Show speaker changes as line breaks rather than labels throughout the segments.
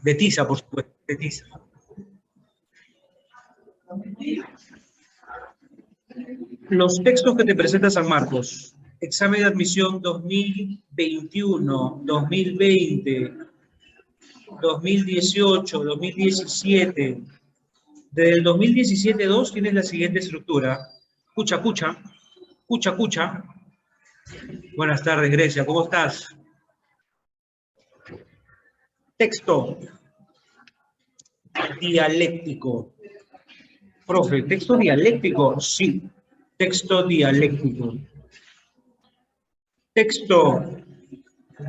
De tiza, por supuesto, de tiza. Los textos que te presenta San Marcos. Examen de admisión 2021, 2020, 2018, 2017. Desde el 2017-2 tienes la siguiente estructura. Cucha. Buenas tardes, Grecia, ¿cómo estás? Texto dialéctico. Profe, ¿texto dialéctico? Sí, texto dialéctico. Texto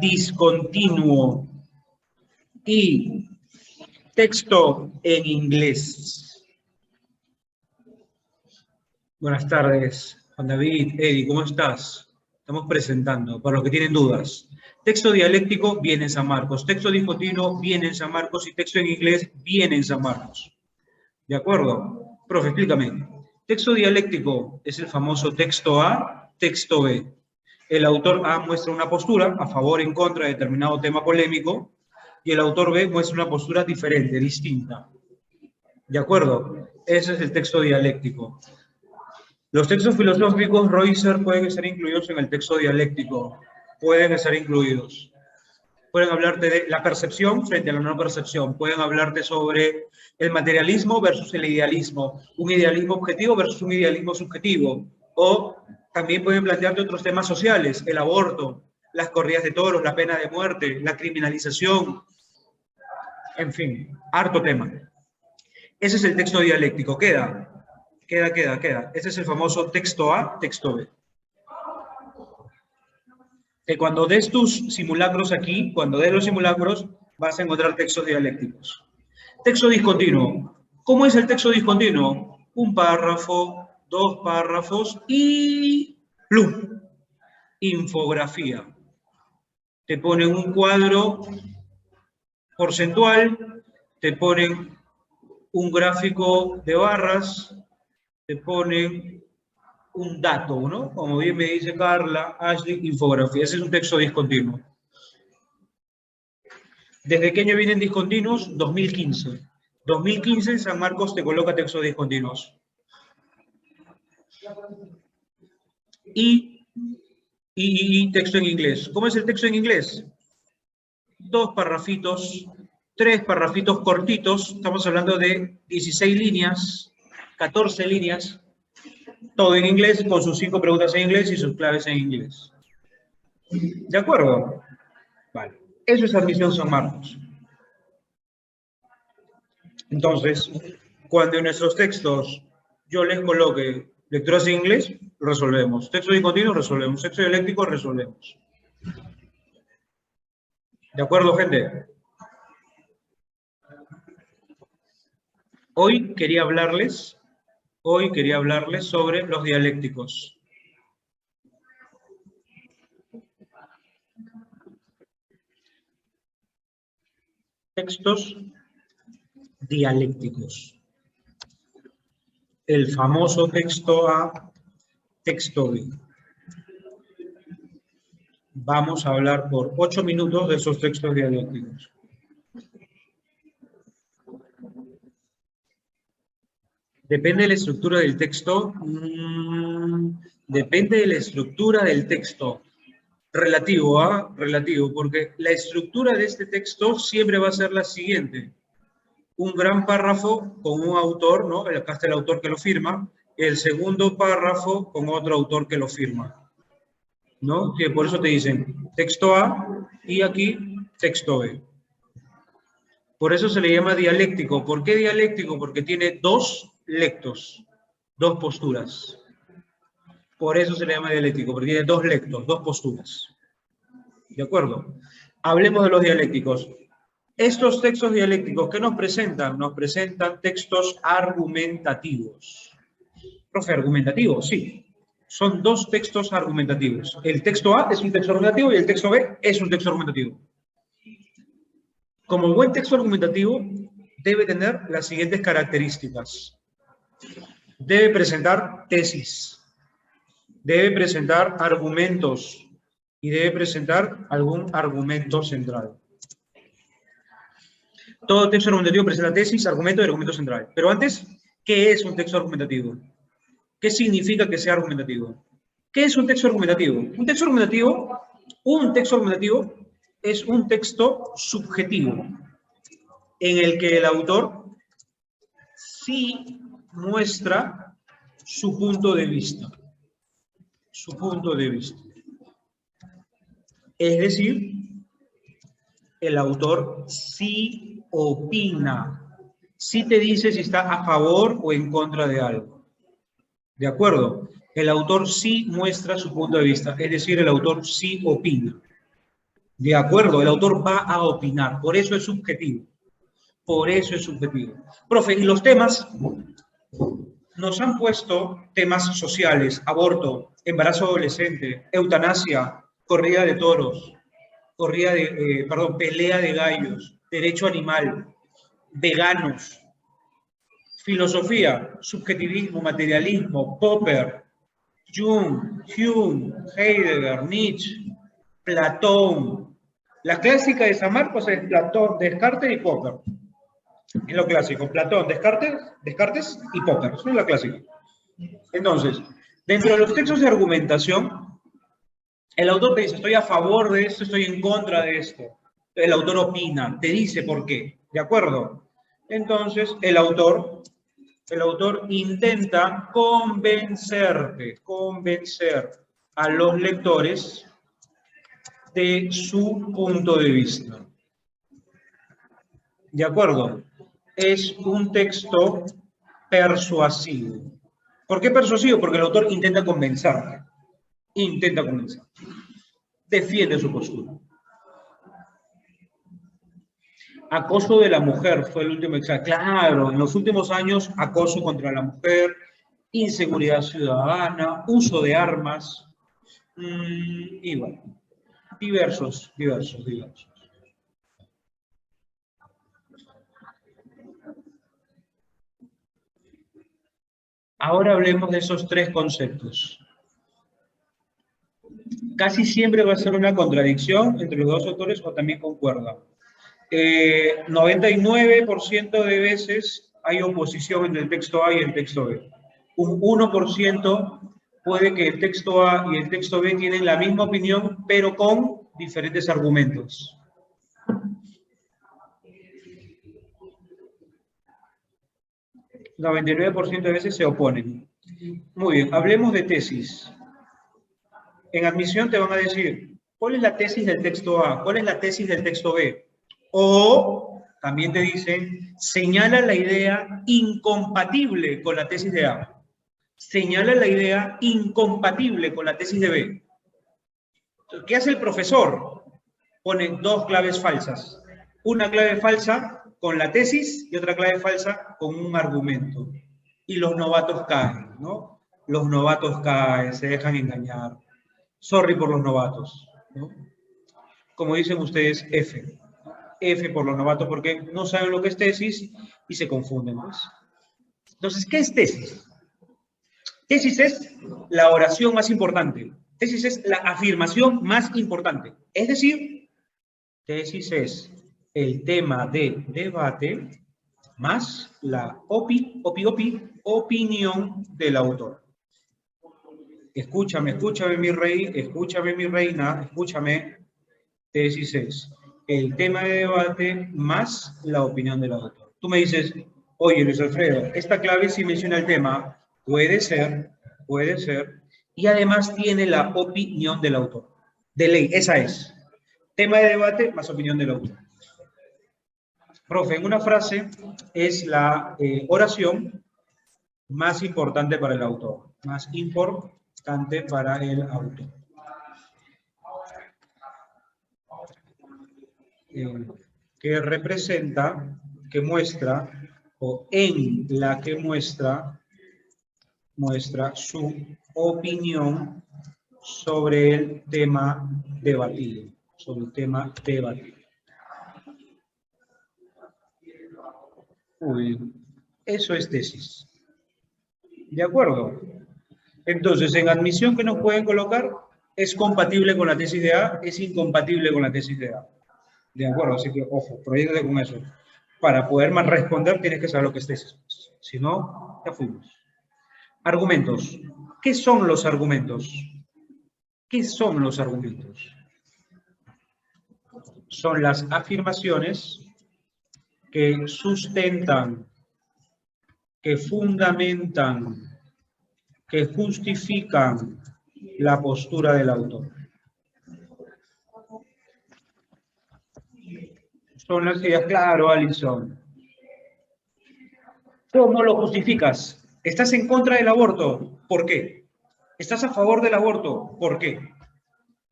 discontinuo y texto en inglés. Buenas tardes, Juan David, Eddie, ¿cómo estás? Estamos presentando, para los que tienen dudas. Texto dialéctico viene en San Marcos, texto discontinuo viene en San Marcos y texto en inglés viene en San Marcos. ¿De acuerdo? Profe, explícame. Texto dialéctico es el famoso texto A, texto B. El autor A muestra una postura a favor o en contra de determinado tema polémico y el autor B muestra una postura diferente, distinta. ¿De acuerdo? Ese es el texto dialéctico. Los textos filosóficos, Reusser, pueden estar incluidos en el texto dialéctico. Pueden estar incluidos. Pueden hablarte de la percepción frente a la no percepción. Pueden hablarte sobre el materialismo versus el idealismo. Un idealismo objetivo versus un idealismo subjetivo. O también pueden plantearte otros temas sociales. El aborto, las corridas de toros, la pena de muerte, la criminalización. En fin, harto tema. Ese es el texto dialéctico. Queda. Ese es el famoso texto A, texto B. Que cuando des tus simulacros aquí, cuando des los simulacros, vas a encontrar textos dialécticos. Texto discontinuo. ¿Cómo es el texto discontinuo? Un párrafo, dos párrafos y ¡plum! Infografía. Te ponen un cuadro porcentual, te ponen un gráfico de barras, te ponen un dato, ¿no? Como bien me dice Carla, Ashley, infografía. Ese es un texto discontinuo. ¿Desde qué año vienen discontinuos? 2015. 2015 San Marcos te coloca textos discontinuos. Y texto en inglés. ¿Cómo es el texto en inglés? Dos parrafitos, tres parrafitos cortitos. Estamos hablando de 16 líneas, 14 líneas. Todo en inglés, con sus 5 preguntas en inglés y sus claves en inglés. ¿De acuerdo? Vale. Eso es admisión San Marcos. Entonces, cuando en nuestros textos yo les coloque lecturas en inglés, resolvemos. Texto discontinuo, resolvemos. Texto dialéctico, resolvemos. ¿De acuerdo, gente? Hoy quería hablarles sobre los dialécticos. Textos dialécticos. El famoso texto A, texto B. Vamos a hablar por 8 minutos de esos textos dialécticos. Depende de la estructura del texto. Depende de la estructura del texto. Relativo, ¿ah? Relativo, porque la estructura de este texto siempre va a ser la siguiente. Un gran párrafo con un autor, ¿no? Acá está el autor que lo firma. El segundo párrafo con otro autor que lo firma, ¿no? Que por eso te dicen texto A y aquí texto B. Por eso se le llama dialéctico. ¿Por qué dialéctico? Porque tiene dos lectos, dos posturas. Por eso se le llama dialéctico, porque tiene dos lectos, dos posturas. ¿De acuerdo? Hablemos de los dialécticos. Estos textos dialécticos, ¿qué nos presentan? Nos presentan textos argumentativos. Profe, ¿argumentativo? Sí. Son dos textos argumentativos. El texto A es un texto argumentativo y el texto B es un texto argumentativo. Como buen texto argumentativo, debe tener las siguientes características. Debe presentar tesis, debe presentar argumentos y debe presentar algún argumento central. Todo texto argumentativo presenta tesis, argumento y argumento central. Pero antes, ¿qué es un texto argumentativo? ¿Qué significa que sea argumentativo? ¿Qué es un texto argumentativo? Un texto argumentativo es un texto subjetivo en el que el autor sí muestra su punto de vista. Su punto de vista. Es decir, el autor sí opina, sí te dice si está a favor o en contra de algo. ¿De acuerdo? El autor sí muestra su punto de vista, es decir, el autor sí opina. ¿De acuerdo? El autor va a opinar, por eso es subjetivo. Por eso es subjetivo. Profe, y los temas, nos han puesto temas sociales, aborto, embarazo adolescente, eutanasia, corrida de toros, pelea de gallos, derecho animal, veganos, filosofía, subjetivismo, materialismo, Popper, Jung, Hume, Heidegger, Nietzsche, Platón. La clásica de San Marcos es Platón, Descartes y Popper. Es lo clásico, Platón, Descartes y Popper. Eso es la clásica. Entonces, dentro de los textos de argumentación, el autor te dice, estoy a favor de esto, estoy en contra de esto. El autor opina, te dice por qué, ¿de acuerdo? Entonces, el autor intenta convencer a los lectores de su punto de vista. ¿De acuerdo? Es un texto persuasivo. ¿Por qué persuasivo? Porque el autor intenta convencerte. Defiende su postura. Acoso de la mujer fue el último examen. Claro, en los últimos años, acoso contra la mujer, inseguridad ciudadana, uso de armas, y bueno, diversos. Ahora hablemos de esos tres conceptos. Casi siempre va a ser una contradicción entre los dos autores o también concuerdan. 99% de veces hay oposición entre el texto A y el texto B. Un 1% puede que el texto A y el texto B tienen la misma opinión, pero con diferentes argumentos. El 99% de veces se oponen. Muy bien, hablemos de tesis. En admisión te van a decir, ¿cuál es la tesis del texto A? ¿Cuál es la tesis del texto B? O también te dicen, señala la idea incompatible con la tesis de A. Señala la idea incompatible con la tesis de B. ¿Qué hace el profesor? Pone dos claves falsas. Una clave falsa con la tesis y otra clave falsa con un argumento. Y los novatos caen, ¿no? Los novatos caen, se dejan engañar. Sorry por los novatos, ¿no? Como dicen ustedes, F. F por los novatos porque no saben lo que es tesis y se confunden más. Entonces, ¿qué es tesis? Tesis es la oración más importante. Tesis es la afirmación más importante. Es decir, tesis es el tema de debate más la opinión del autor. Escúchame, mi rey, escúchame, mi reina, escúchame. Tesis es el tema de debate más la opinión del autor. Tú me dices, oye, Luis Alfredo, esta clave sí menciona el tema. Puede ser. Y además tiene la opinión del autor. De ley, esa es. Tema de debate más opinión del autor. Profe, en una frase es la oración más importante para el autor. Más importante para el autor. Que representa, que muestra, o en la que muestra su opinión sobre el tema debatido. Uy, eso es tesis. ¿De acuerdo? Entonces, en admisión, ¿qué nos pueden colocar? ¿Es compatible con la tesis de A? ¿Es incompatible con la tesis de A? De acuerdo, así que, ojo, proyectate con eso. para poder más responder tienes que saber lo que es tesis. Si no, ya fuimos. Argumentos. ¿Qué son los argumentos? ¿Qué son los argumentos? Son las afirmaciones que sustentan, que fundamentan, que justifican la postura del autor. Son las ideas, claro, Alison. ¿Cómo lo justificas? ¿Estás en contra del aborto? ¿Por qué? ¿Estás a favor del aborto? ¿Por qué?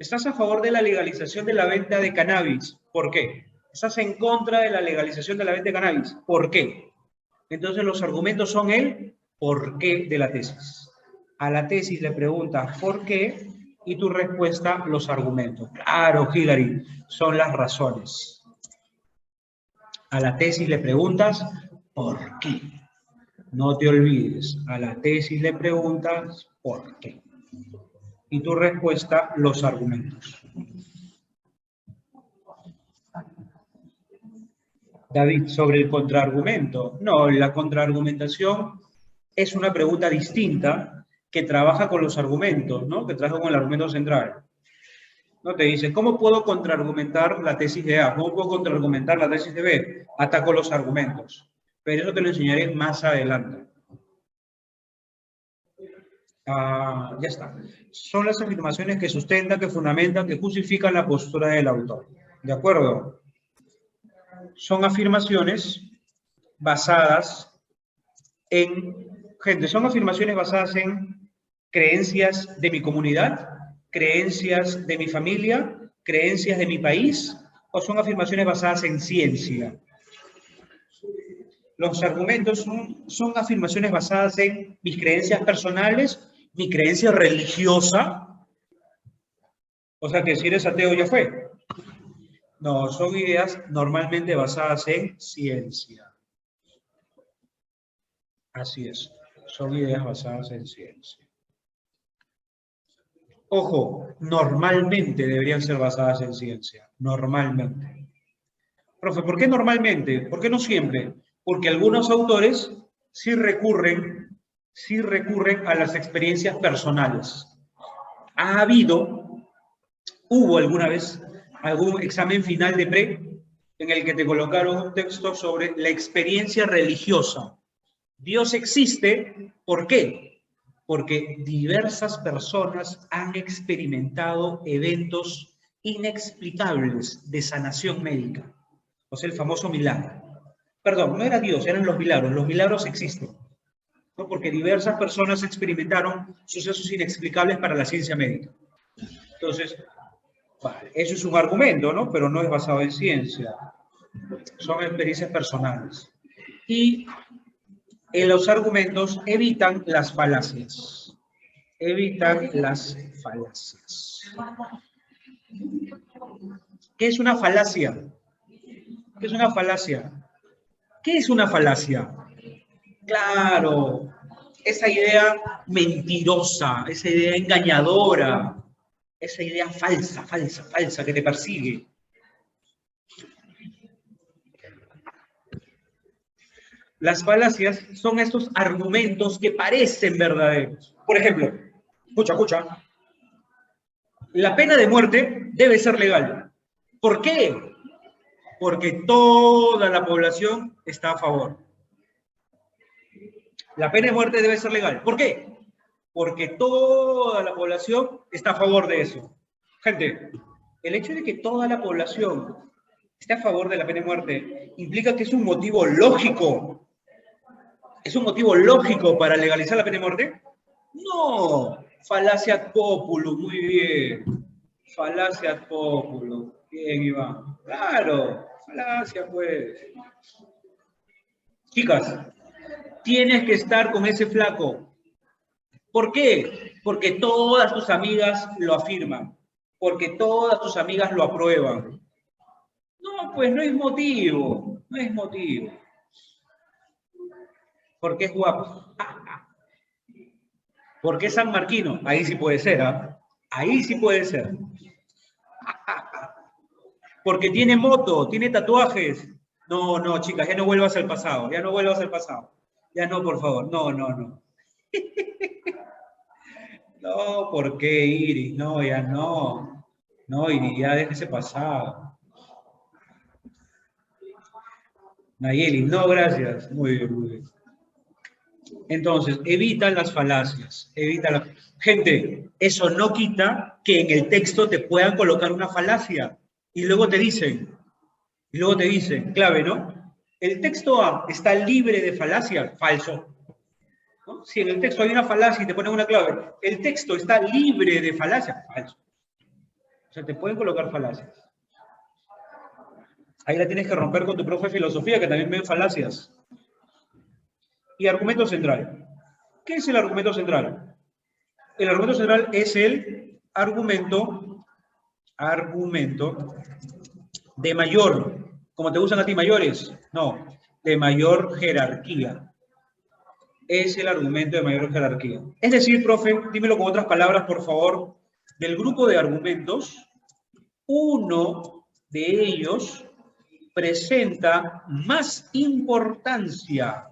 ¿Estás a favor de la legalización de la venta de cannabis? ¿Por qué? ¿Estás en contra de la legalización de la venta de cannabis? ¿Por qué? Entonces los argumentos son el por qué de la tesis. A la tesis le preguntas ¿por qué? Y tu respuesta, los argumentos. Claro, Hilary, son las razones. A la tesis le preguntas ¿por qué? No te olvides, a la tesis le preguntas ¿por qué? Y tu respuesta, los argumentos. David, sobre el contraargumento. No, la contraargumentación es una pregunta distinta que trabaja con los argumentos, ¿no? Que trabaja con el argumento central. ¿No? Te dice, ¿cómo puedo contraargumentar la tesis de A? ¿Cómo puedo contraargumentar la tesis de B? Ataco los argumentos. Pero eso te lo enseñaré más adelante. Ya está. Son las afirmaciones que sustentan, que fundamentan, que justifican la postura del autor. ¿De acuerdo? Son afirmaciones basadas son afirmaciones basadas en creencias de mi comunidad, creencias de mi familia, creencias de mi país, o son afirmaciones basadas en ciencia. Los argumentos son afirmaciones basadas en mis creencias personales, mi creencia religiosa. O sea que si eres ateo ya fue. No, son ideas normalmente basadas en ciencia. Así es, son ideas basadas en ciencia. Ojo, normalmente deberían ser basadas en ciencia, normalmente. Profe, ¿por qué normalmente? ¿Por qué no siempre? Porque algunos autores sí recurren a las experiencias personales. Hubo alguna vez algún examen final de pre en el que te colocaron un texto sobre la experiencia religiosa. Dios existe, ¿por qué? Porque diversas personas han experimentado eventos inexplicables de sanación médica. O sea, el famoso milagro. Perdón, no era Dios, eran los milagros. Los milagros existen, ¿no? Porque diversas personas experimentaron sucesos inexplicables para la ciencia médica. Entonces, vale, eso es un argumento, ¿no? Pero no es basado en ciencia. Son experiencias personales. Y en los argumentos evitan las falacias. Evitan las falacias. ¿Qué es una falacia? ¿Qué es una falacia? ¿Qué es una falacia? Claro, esa idea mentirosa, esa idea engañadora, esa idea falsa que te persigue. Las falacias son estos argumentos que parecen verdaderos. Por ejemplo, escucha. La pena de muerte debe ser legal. ¿Por qué? Porque toda la población está a favor. La pena de muerte debe ser legal. ¿Por qué? Porque toda la población está a favor de eso. Gente, el hecho de que toda la población esté a favor de la pena de muerte implica que es un motivo lógico. ¿Es un motivo lógico para legalizar la pena de muerte? No. Falacia ad populum, muy bien. Falacia ad populum. Bien, Iván. Claro, falacia, pues. Chicas, tienes que estar con ese flaco. ¿Por qué? Porque todas tus amigas lo afirman. Porque todas tus amigas lo aprueban. No, pues no es motivo. No es motivo. Porque es guapo. Porque es sanmarquino. Ahí sí puede ser, ¿ah? Ahí sí puede ser. Porque tiene moto, tiene tatuajes. No, no, chicas, ya no vuelvas al pasado, ya no vuelvas al pasado. Ya no, por favor, no, no, no. No, ¿por qué, Iris? No, ya no. No, Iris, ya déjese pasado. Nayeli, no, gracias. Muy bien, muy bien. Entonces, evita las falacias. Gente, eso no quita que en el texto te puedan colocar una falacia. Y luego te dicen, clave, ¿no? El texto A está libre de falacia, falso. ¿No? Si en el texto hay una falacia y te ponen una clave, el texto está libre de falacia, falso. O sea, te pueden colocar falacias. Ahí la tienes que romper con tu profe de filosofía, que también ve falacias. Y argumento central. ¿Qué es el argumento central? El argumento central es el argumento de mayor, como te usan a ti mayores, no, de mayor jerarquía. Es el argumento de mayor jerarquía. Es decir, profe, dímelo con otras palabras, por favor, del grupo de argumentos, uno de ellos presenta más importancia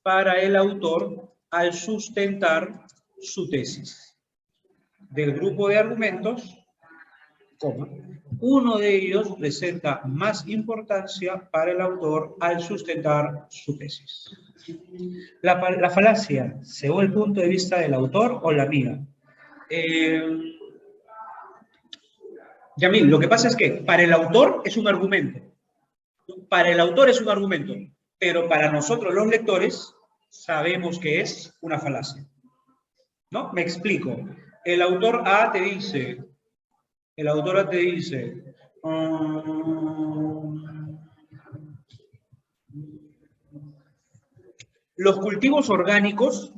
para el autor al sustentar su tesis. Del grupo de argumentos, uno de ellos presenta más importancia para el autor al sustentar su tesis. La falacia, según el punto de vista del autor o la mía. Yamil, lo que pasa es que para el autor es un argumento. Para el autor es un argumento, pero para nosotros los lectores sabemos que es una falacia. ¿No? Me explico. El autor A te dice, los cultivos transgénicos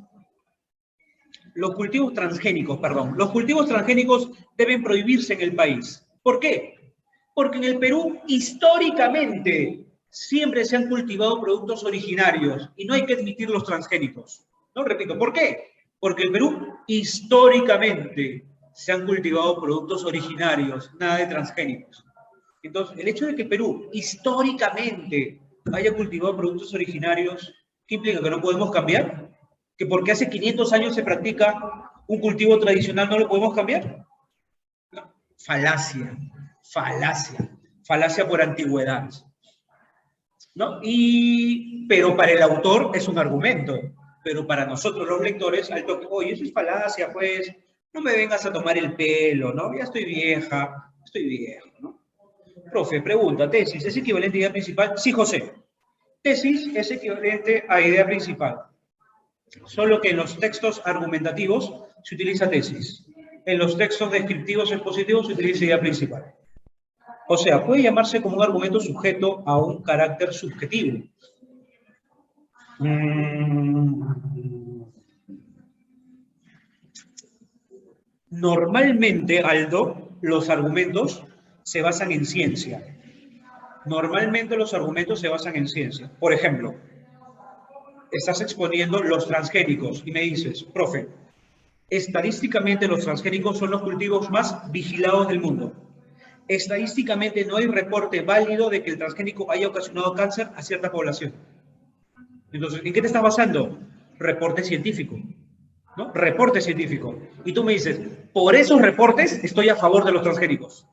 deben prohibirse en el país. ¿Por qué? Porque en el Perú, históricamente, siempre se han cultivado productos originarios y no hay que admitir los transgénicos. No, repito, ¿por qué? Porque en el Perú, históricamente, se han cultivado productos originarios, nada de transgénicos. Entonces, el hecho de que Perú, históricamente, haya cultivado productos originarios, ¿qué implica? ¿Que no podemos cambiar? ¿Que porque hace 500 años se practica un cultivo tradicional no lo podemos cambiar? No. Falacia por antigüedad. ¿No? Pero para el autor es un argumento, pero para nosotros los lectores, al toque, oye, eso es falacia, pues, no me vengas a tomar el pelo, ¿no? Ya estoy viejo, ¿no? Profe, pregunta, tesis, ¿es equivalente a idea principal? Sí, José. Tesis es equivalente a idea principal. Solo que en los textos argumentativos se utiliza tesis. En los textos descriptivos o expositivos se utiliza idea principal. O sea, puede llamarse como un argumento sujeto a un carácter subjetivo. Normalmente, Aldo, los argumentos se basan en ciencia. Por ejemplo, estás exponiendo los transgénicos y me dices, profe, estadísticamente los transgénicos son los cultivos más vigilados del mundo. Estadísticamente no hay reporte válido de que el transgénico haya ocasionado cáncer a cierta población. Entonces, ¿en qué te estás basando? Reporte científico, ¿no? Reporte científico. Y tú me dices, por esos reportes estoy a favor de los transgénicos.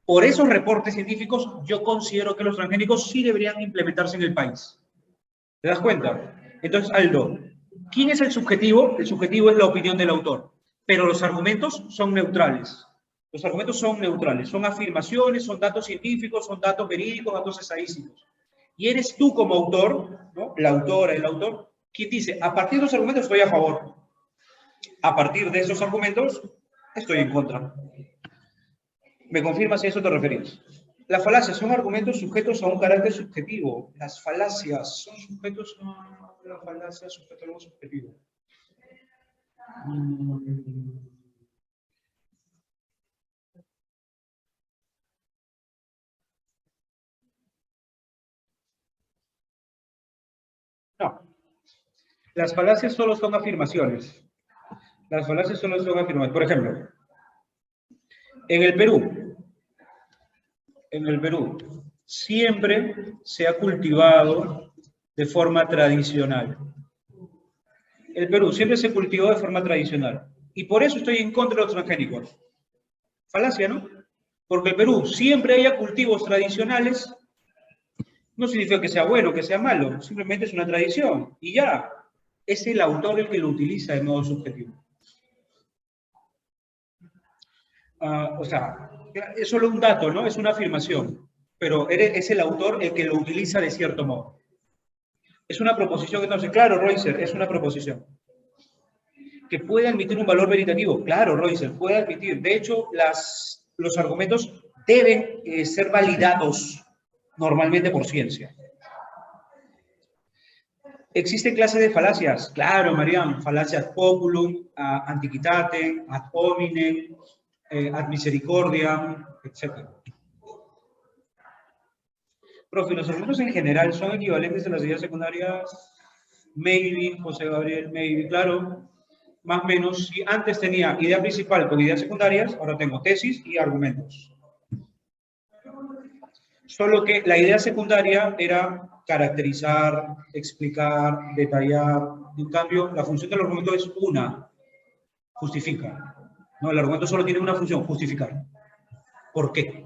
Por esos reportes científicos yo considero que los transgénicos sí deberían implementarse en el país. ¿Te das cuenta? Entonces, Aldo, ¿quién es el subjetivo? El subjetivo es la opinión del autor, pero los argumentos son neutrales. Los argumentos son neutrales, son afirmaciones, son datos científicos, son datos verídicos, datos estadísticos. Y eres tú como autor, ¿no? La autora, el autor, quien dice, a partir de los argumentos estoy a favor. A partir de esos argumentos estoy en contra. ¿Me confirmas si a eso te referías? Las falacias son argumentos sujetos a un carácter subjetivo. Las falacias son sujetos a una falacia sujeta a algo subjetivo. No. Las falacias solo son afirmaciones. Las falacias solo son afirmaciones. Por ejemplo, en el Perú, siempre se ha cultivado de forma tradicional. El Perú siempre se cultivó de forma tradicional. Y por eso estoy en contra de los transgénicos. Falacia, ¿no? Porque el Perú siempre haya cultivos tradicionales, no significa que sea bueno, que sea malo, simplemente es una tradición. Y ya, es el autor el que lo utiliza de modo subjetivo. O sea, es solo un dato, ¿no? Es una afirmación, pero es el autor el que lo utiliza de cierto modo. Es una proposición, entonces, claro, Roycer, es una proposición. ¿Que puede admitir un valor veritativo? Claro, Roycer, puede admitir. De hecho, los argumentos deben ser validados normalmente por ciencia. ¿Existen clases de falacias? Claro, Mariam. Falacia ad populum, antiquitate, ad hominem, ad misericordia, etc. Profe, ¿los argumentos en general son equivalentes a las ideas secundarias? Maybe, José Gabriel, maybe, claro. Más o menos, si antes tenía idea principal con ideas secundarias, ahora tengo tesis y argumentos. Solo que la idea secundaria era caracterizar, explicar, detallar. En cambio, la función del argumento es una, justifica. No, el argumento solo tiene una función, justificar. ¿Por qué?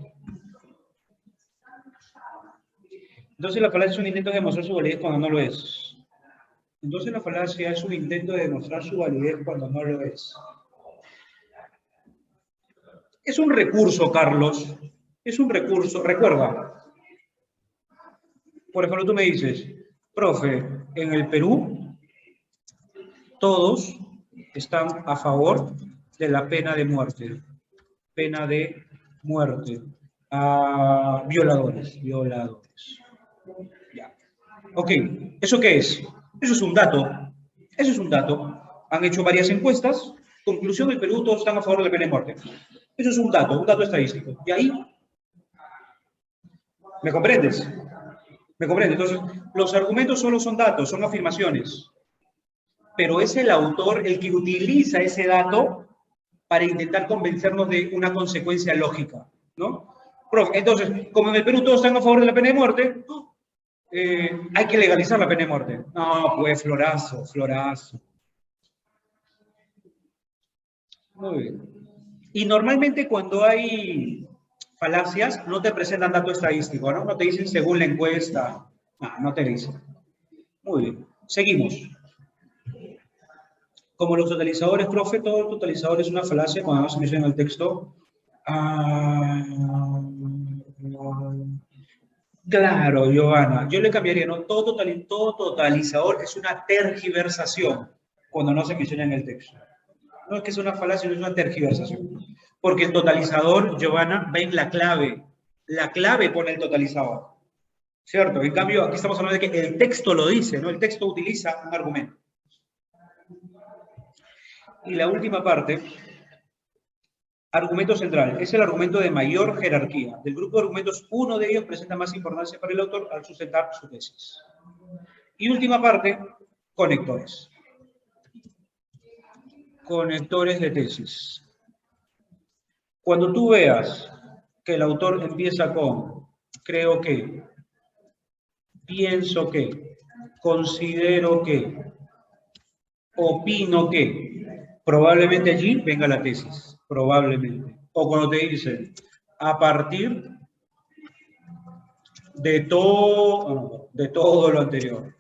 Entonces la falacia es un intento de demostrar su validez cuando no lo es. Entonces la falacia es un intento de demostrar su validez cuando no lo es. Es un recurso, Carlos. Es un recurso. Recuerda. Por ejemplo, tú me dices, profe, en el Perú todos están a favor de la pena de muerte. Pena de muerte. A violadores. Ya. Ok, ¿eso qué es? Eso es un dato. Eso es un dato. Han hecho varias encuestas. Conclusión, el Perú todos están a favor de la pena de muerte. Eso es un dato estadístico. Y ahí, ¿me comprendes? ¿Me comprendes? Entonces, los argumentos solo son datos, son afirmaciones. Pero es el autor el que utiliza ese dato para intentar convencernos de una consecuencia lógica, ¿no? Profe, entonces, como en el Perú todos están a favor de la pena de muerte, hay que legalizar la pena de muerte. No, pues, florazo. Muy bien. Y normalmente cuando hay falacias, no te presentan dato estadístico, ¿no? No te dicen según la encuesta. No te dicen. Muy bien. Seguimos. Como los totalizadores, profe, todo totalizador es una falacia, cuando se menciona en el texto. Claro, Giovanna. Yo le cambiaría, ¿no? Todo totalizador es una tergiversación cuando no se menciona en el texto. No es que es una falacia, es una tergiversación. Porque el totalizador, Giovanna, va en la clave. La clave pone el totalizador. ¿Cierto? En cambio, aquí estamos hablando de que el texto lo dice, ¿no? El texto utiliza un argumento. Y la última parte, argumento central. Es el argumento de mayor jerarquía. Del grupo de argumentos, uno de ellos presenta más importancia para el autor al sustentar su tesis. Y última parte, conectores. Conectores de tesis. Cuando tú veas que el autor empieza con creo que, pienso que, considero que, opino que, probablemente allí venga la tesis, probablemente. O cuando te dicen, a partir de todo lo anterior.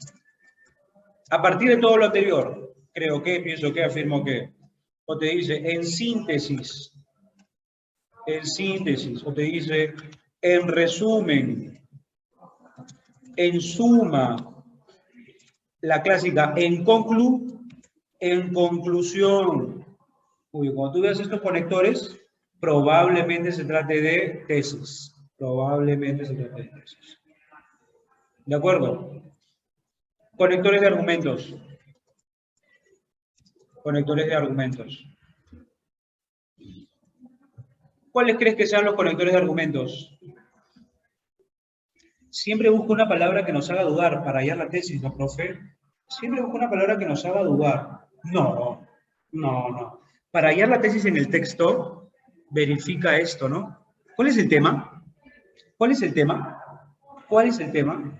A partir de todo lo anterior, creo que, pienso que, afirmo que. O te dice, en síntesis, o te dice, en resumen, en suma, la clásica, en conclusión. Uy, cuando tú veas estos conectores, probablemente se trate de tesis. Probablemente se trate de tesis. ¿De acuerdo? Conectores de argumentos. Conectores de argumentos. ¿Cuáles crees que sean los conectores de argumentos? Siempre busco una palabra que nos haga dudar para hallar la tesis, ¿no, profe? Siempre busco una palabra que nos haga dudar. No. Para hallar la tesis en el texto, verifica esto, ¿no? ¿Cuál es el tema? ¿Cuál es el tema? ¿Cuál es el tema?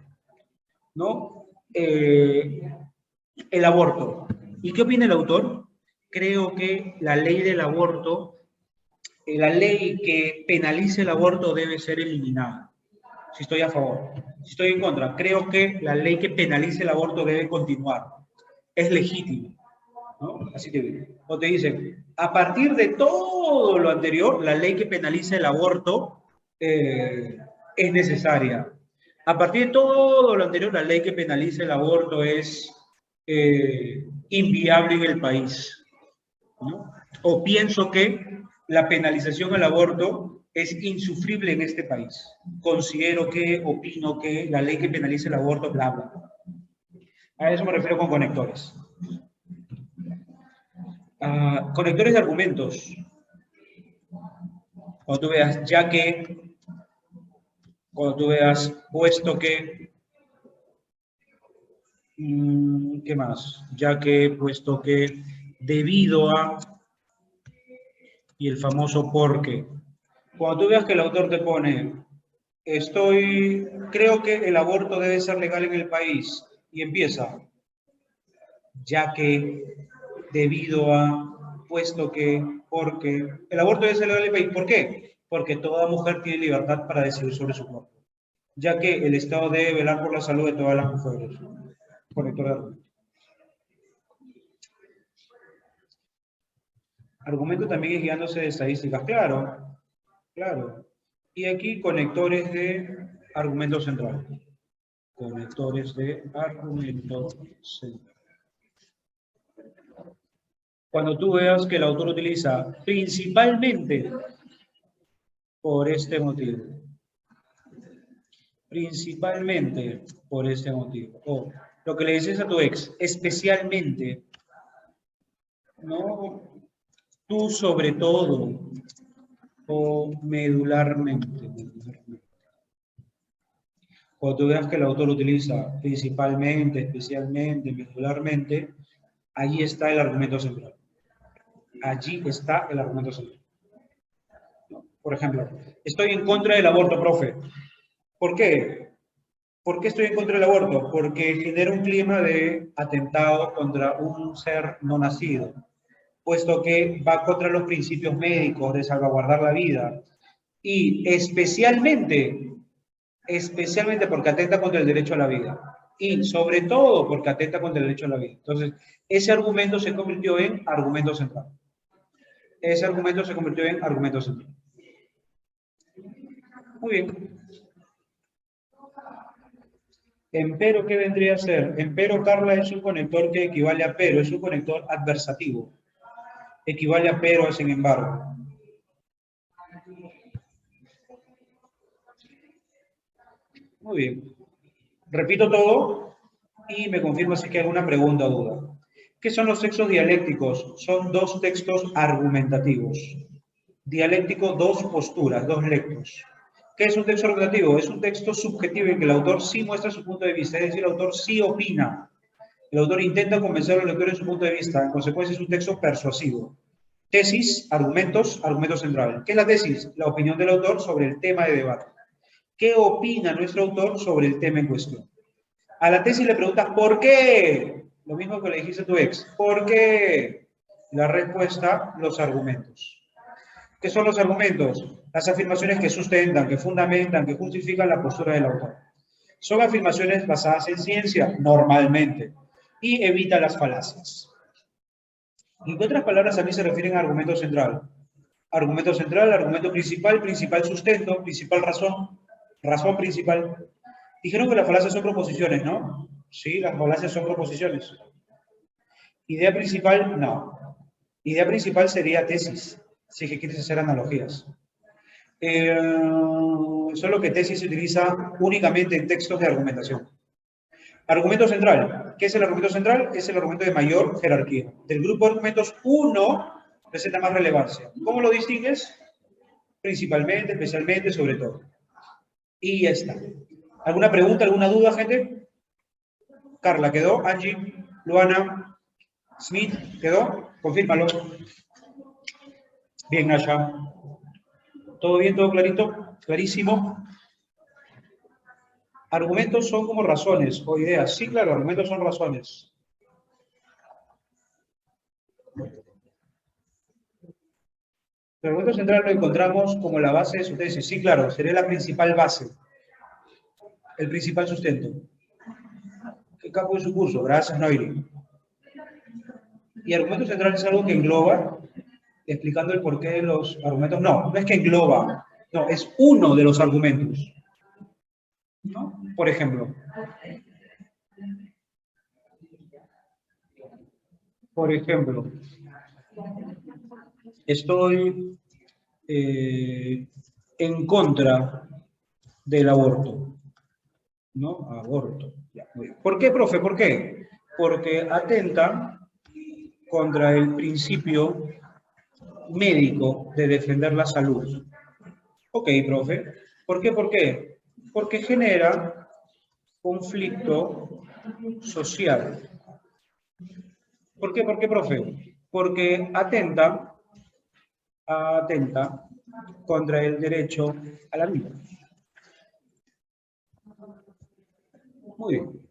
¿No? El aborto. ¿Y qué opina el autor? Creo que la ley del aborto, la ley que penalice el aborto debe ser eliminada. Si estoy a favor. Si estoy en contra, creo que la ley que penalice el aborto debe continuar. Es legítimo, ¿no? Así te digo. O te dicen, a partir de todo lo anterior, la ley que penalice el aborto es necesaria. A partir de todo lo anterior, la ley que penalice el aborto es inviable en el país, ¿no? O pienso que la penalización al aborto es insufrible en este país. Considero que, opino que la ley que penalice el aborto, bla, bla. A eso me refiero con conectores. Conectores de argumentos. Cuando tú veas, ya que, cuando tú veas, puesto que, ¿qué más? Ya que, puesto que, debido a, y el famoso porque. Cuando tú veas que el autor te pone, creo que el aborto debe ser legal en el país, y empieza, ya que, debido a, puesto que, porque, el aborto debe ser legal en el país. ¿Por qué? Porque toda mujer tiene libertad para decidir sobre su cuerpo, ya que el Estado debe velar por la salud de todas las mujeres. Conector de argumento. Argumento también es guiándose de estadísticas, claro, claro. Y aquí conectores de argumento central. Conectores de argumento central. Cuando tú veas que el autor utiliza principalmente por este motivo. Principalmente por este motivo. O lo que le dices a tu ex, especialmente, no tú sobre todo, o medularmente. Cuando tú veas que el autor utiliza principalmente, especialmente, medularmente, allí está el argumento central. Allí está el argumento central. Por ejemplo, estoy en contra del aborto, profe. ¿Por qué? ¿Por qué estoy en contra del aborto? Porque genera un clima de atentado contra un ser no nacido, puesto que va contra los principios médicos de salvaguardar la vida y especialmente porque atenta contra el derecho a la vida y sobre todo porque atenta contra el derecho a la vida. Entonces, ese argumento se convirtió en argumento central. Ese argumento se convirtió en argumento central. Muy bien. Empero, ¿qué vendría a ser? Empero, Carla, es un conector que equivale a pero, es un conector adversativo. Equivale a pero, sin embargo. Muy bien. Repito todo y me confirma si hay alguna pregunta o duda. ¿Qué son los textos dialécticos? Son dos textos argumentativos. Dialéctico, dos posturas, dos lectos. ¿Qué es un texto argumentativo? Es un texto subjetivo en que el autor sí muestra su punto de vista, es decir, el autor sí opina. El autor intenta convencer a los lectores de su punto de vista. En consecuencia, es un texto persuasivo. Tesis, argumentos, argumento central. ¿Qué es la tesis? La opinión del autor sobre el tema de debate. ¿Qué opina nuestro autor sobre el tema en cuestión? A la tesis le preguntas, ¿por qué? Lo mismo que le dijiste a tu ex. ¿Por qué? La respuesta, los argumentos. ¿Qué son los argumentos? Las afirmaciones que sustentan, que fundamentan, que justifican la postura del autor. Son afirmaciones basadas en ciencia, normalmente, y evita las falacias. En otras palabras, a mí se refieren a argumento central. Argumento central, argumento principal, principal sustento, principal razón, razón principal. Dijeron que las falacias son proposiciones, ¿no? Sí, las falacias son proposiciones. Idea principal, no. Idea principal sería tesis, si es que quieres hacer analogías. Solo que tesis se utiliza únicamente en textos de argumentación. Argumento central. ¿Qué es el argumento central? Es el argumento de mayor jerarquía. Del grupo de argumentos, uno presenta más relevancia. ¿Cómo lo distingues? Principalmente, especialmente, sobre todo. Y ya está. ¿Alguna pregunta, alguna duda, gente? Carla, ¿quedó? Angie, Luana, Smith, ¿quedó? Confírmalo. Bien, Nasha. ¿Todo bien? ¿Todo clarito? ¿Clarísimo? Argumentos son como razones o ideas. Sí, claro, argumentos son razones. El argumento central lo encontramos como la base de su tesis. Sí, claro, sería la principal base, el principal sustento. ¿Qué campo de su curso? Gracias, Noiri. Y argumento central es algo que engloba, explicando el porqué de los argumentos. No, no es que engloba, no, es uno de los argumentos. ¿No? Por ejemplo, estoy en contra del aborto. ¿No? Aborto. Ya, muy bien. ¿Por qué, profe? ¿Por qué? Porque atenta contra el principio médico de defender la salud. Ok, profe. ¿Por qué? ¿Por qué? Porque genera conflicto social. ¿Por qué? ¿Por qué, profe? Porque atenta contra el derecho a la vida. Muy bien.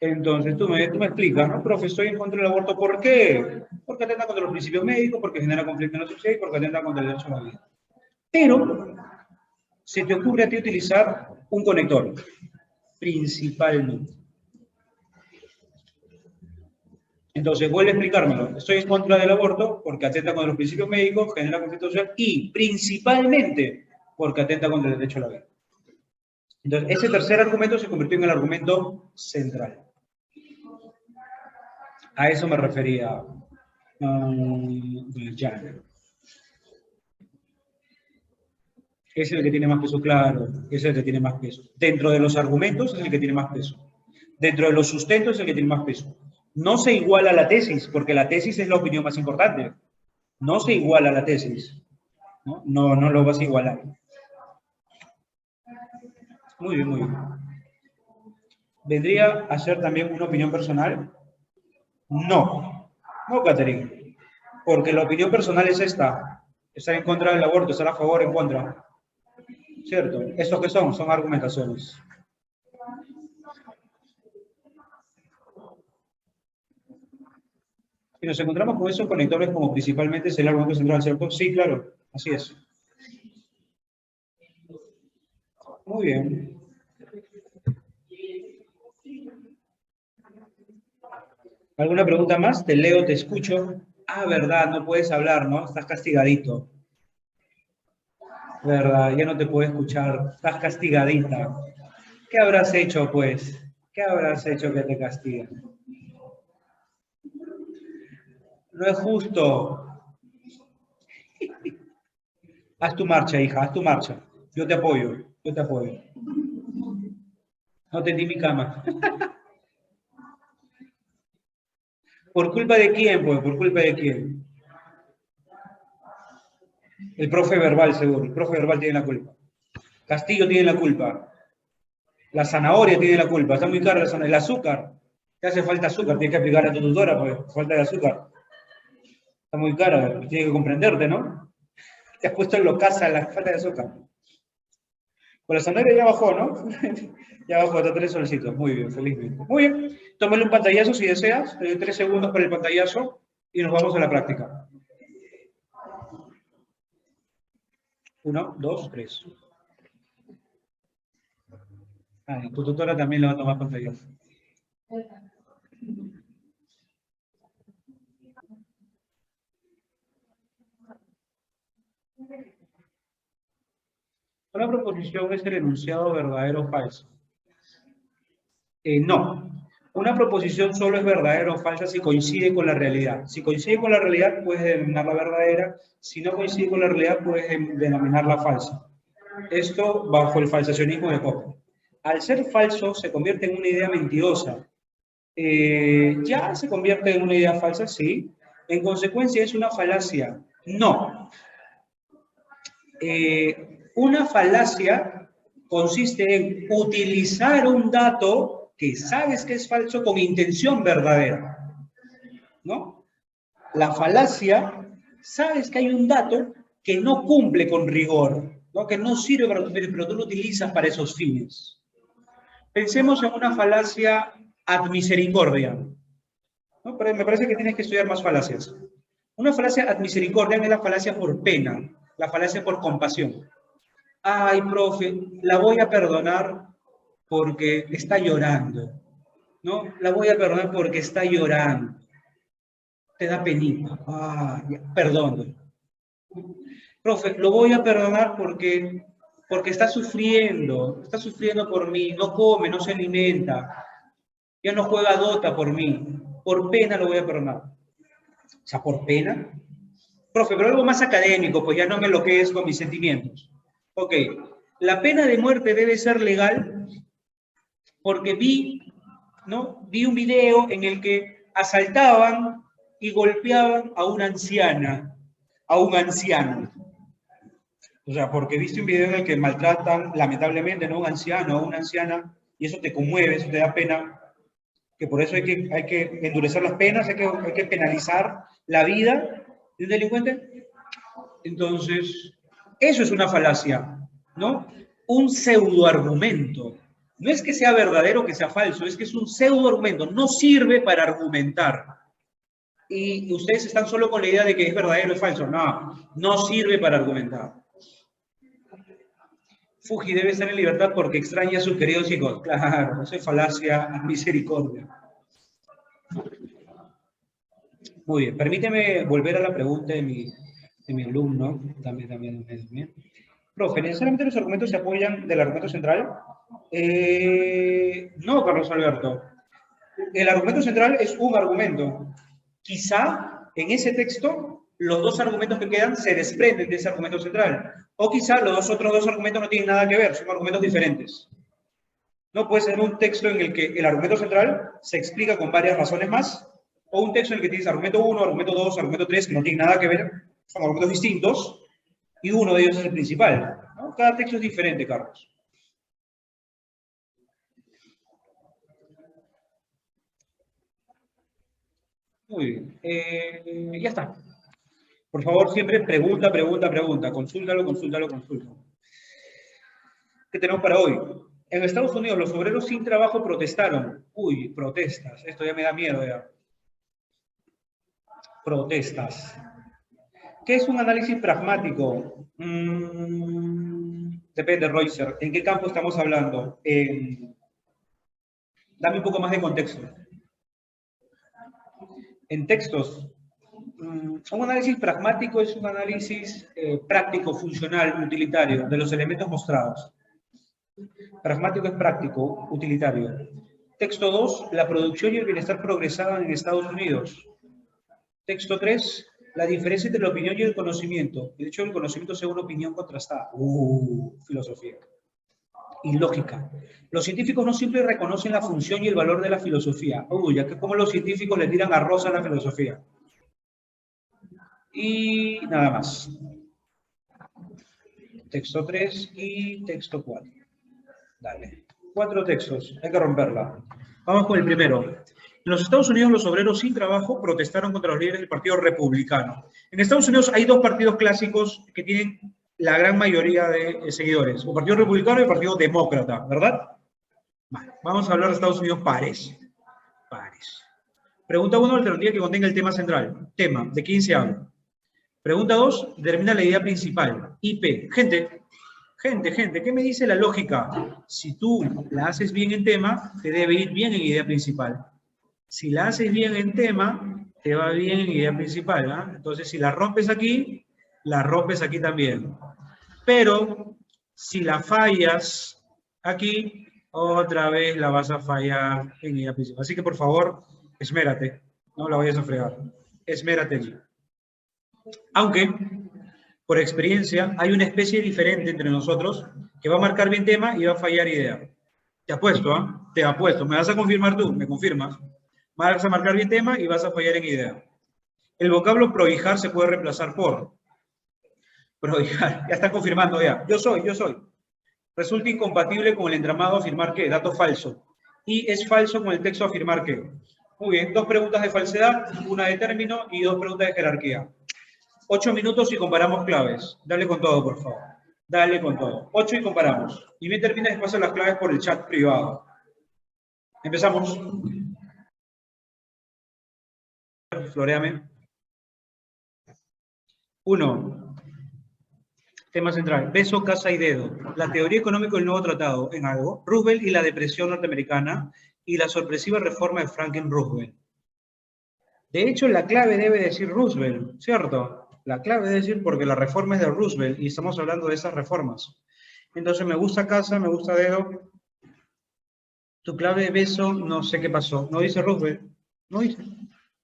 Entonces, tú me explicas, ¿no? Profe, estoy en contra del aborto. ¿Por qué? Porque atenta contra los principios médicos, porque genera conflicto en la sociedad y porque atenta contra el derecho a la vida. Pero, se te ocurre a ti utilizar un conector, principalmente. Entonces, vuelve a explicármelo. Estoy en contra del aborto porque atenta contra los principios médicos, genera conflicto social y principalmente porque atenta contra el derecho a la vida. Entonces, ese tercer argumento se convirtió en el argumento central. A eso me refería Jan. Es el que tiene más peso, claro, es el que tiene más peso. Dentro de los argumentos es el que tiene más peso. Dentro de los sustentos es el que tiene más peso. No se iguala a la tesis, porque la tesis es la opinión más importante. No se iguala a la tesis. No lo vas a igualar. Muy bien, muy bien. ¿Vendría a ser también una opinión personal? No. No, Catherine. Porque la opinión personal es esta. Estar en contra del aborto, estar a favor, en contra. ¿Cierto? ¿Estos qué son? Son argumentaciones. Y nos encontramos con esos conectores como principalmente es el argumento central, ¿cierto? Sí, claro. Así es. Muy bien. ¿Alguna pregunta más? Te leo, te escucho. Ah, verdad, no puedes hablar, ¿no? Estás castigadito. Verdad, ya no te puedo escuchar. Estás castigadita. ¿Qué habrás hecho, pues? ¿Qué habrás hecho que te castigan? No es justo. Haz tu marcha, hija, haz tu marcha. Yo te apoyo, yo te apoyo. No tendí mi cama. ¿Por culpa de quién, pues? ¿Por culpa de quién? El profe verbal, seguro. El profe verbal tiene la culpa. Castillo tiene la culpa. La zanahoria tiene la culpa. Está muy cara la zanahoria. El azúcar. Te hace falta azúcar. Tienes que aplicar a tu tutora, pues. Falta de azúcar. Está muy cara. Tienes que comprenderte, ¿no? Te has puesto en locaza la falta de azúcar. Con la zanahoria ya bajó, ¿no? Ya bajó hasta 3 solcitos. Muy bien, felizmente. Muy bien. Tómale un pantallazo si deseas. 3 segundos para el pantallazo y nos vamos a la práctica. 1, 2, 3. Ah, tu tutora también le va a tomar pantallazo. Una proposición es el enunciado verdadero o falso. No. Una proposición solo es verdadera o falsa si coincide con la realidad. Si coincide con la realidad, puedes denominarla verdadera. Si no coincide con la realidad, puedes denominarla falsa. Esto bajo el falsacionismo de Popper. Al ser falso, se convierte en una idea mentirosa. ¿Ya se convierte en una idea falsa? Sí. En consecuencia, ¿es una falacia? No. Una falacia consiste en utilizar un dato que sabes que es falso con intención verdadera, ¿no? La falacia, sabes que hay un dato que no cumple con rigor, ¿no? Que no sirve para tu fin, pero tú lo utilizas para esos fines. Pensemos en una falacia ad misericordia, ¿no? Pero me parece que tienes que estudiar más falacias. Una falacia ad misericordia es la falacia por pena, la falacia por compasión. Ay, profe, la voy a perdonar porque está llorando, ¿no? La voy a perdonar porque está llorando. Te da penita. Ah, perdón. Profe, lo voy a perdonar porque está sufriendo por mí, no come, no se alimenta, ya no juega Dota por mí, por pena lo voy a perdonar. O sea, ¿por pena? Profe, pero algo más académico, pues ya no me enloquezco con mis sentimientos. Ok, la pena de muerte debe ser legal porque vi un video en el que asaltaban y golpeaban a una anciana, a un anciano. O sea, porque viste un video en el que maltratan, lamentablemente, ¿no? A un anciano o a una anciana, y eso te conmueve, eso te da pena, que por eso hay que endurecer las penas, hay que penalizar la vida de un delincuente. Entonces, eso es una falacia, ¿no? Un pseudoargumento. No es que sea verdadero o que sea falso, es que es un pseudoargumento, no sirve para argumentar. Y ustedes están solo con la idea de que es verdadero o es falso. No, no sirve para argumentar. Fuji debe estar en libertad porque extraña a sus queridos hijos. Claro, eso es falacia a misericordia. Muy bien, permíteme volver a la pregunta de mi alumno. También. Profe, ¿necesariamente los argumentos se apoyan del argumento central? No, Carlos Alberto. El argumento central es un argumento. Quizá en ese texto los dos argumentos que quedan se desprenden de ese argumento central. O quizá los otros dos argumentos no tienen nada que ver, son argumentos diferentes. No puede ser un texto en el que el argumento central se explica con varias razones más, o un texto en el que tienes argumento 1, argumento 2, argumento 3, que no tienen nada que ver, son argumentos distintos, y uno de ellos es el principal, ¿no? Cada texto es diferente, Carlos. Muy bien. Ya está. Por favor, siempre pregunta. Consúltalo. ¿Qué tenemos para hoy? En Estados Unidos, los obreros sin trabajo protestaron. Uy, protestas. Esto ya me da miedo ya. Protestas. ¿Qué es un análisis pragmático? Depende, Reuser. ¿En qué campo estamos hablando? Dame un poco más de contexto. En textos. Un análisis pragmático es un análisis práctico, funcional, utilitario, de los elementos mostrados. Pragmático es práctico, utilitario. Texto 2, la producción y el bienestar progresaban en Estados Unidos. Texto 3, la diferencia entre la opinión y el conocimiento. De hecho, el conocimiento sea una opinión contrastada. Filosofía. Y lógica. Los científicos no siempre reconocen la función y el valor de la filosofía. Ya que como los científicos le tiran arroz a la filosofía. Y nada más. Texto 3 y texto 4. Dale. 4 textos. Hay que romperla. Vamos con el primero. En los Estados Unidos, los obreros sin trabajo protestaron contra los líderes del Partido Republicano. En Estados Unidos hay dos partidos clásicos que tienen la gran mayoría de seguidores. El Partido Republicano y el Partido Demócrata, ¿verdad? Vale. Vamos a hablar de Estados Unidos pares. Pregunta 1, alternativa que contenga el tema central. Tema, ¿de quién se habla? Pregunta 2, determina la idea principal. IP. Gente, ¿qué me dice la lógica? Si tú la haces bien en tema, te debe ir bien en idea principal. Si la haces bien en tema, te va bien en idea principal, ¿eh? Entonces, si la rompes aquí también. Pero, si la fallas aquí, otra vez la vas a fallar en idea principal. Así que, por favor, esmérate. No la vayas a fregar. Esmérate allí. Aunque, por experiencia, hay una especie diferente entre nosotros que va a marcar bien tema y va a fallar idea. Te apuesto, ¿eh? Te apuesto. ¿Me vas a confirmar tú? ¿Me confirmas? Vas a marcar bien tema y vas a fallar en idea. El vocablo prohijar se puede reemplazar por prohijar. Ya está confirmando ya. Yo soy. Resulta incompatible con el entramado afirmar que, dato falso. Y es falso con el texto afirmar que. Muy bien, 2 preguntas de falsedad, una de término y 2 preguntas de jerarquía. 8 minutos y comparamos claves. Dale con todo, por favor. Dale con todo. 8 y comparamos. Y me termina después las claves por el chat privado. Empezamos. Floréame. 1. Tema central. Beso, casa y dedo. La teoría económica del nuevo tratado en algo. Roosevelt y la depresión norteamericana y la sorpresiva reforma de Franklin Roosevelt. De hecho, la clave debe decir Roosevelt, ¿cierto? La clave debe decir porque la reforma es de Roosevelt y estamos hablando de esas reformas. Entonces, me gusta casa, me gusta dedo. Tu clave de beso, no sé qué pasó. No dice Roosevelt. No dice.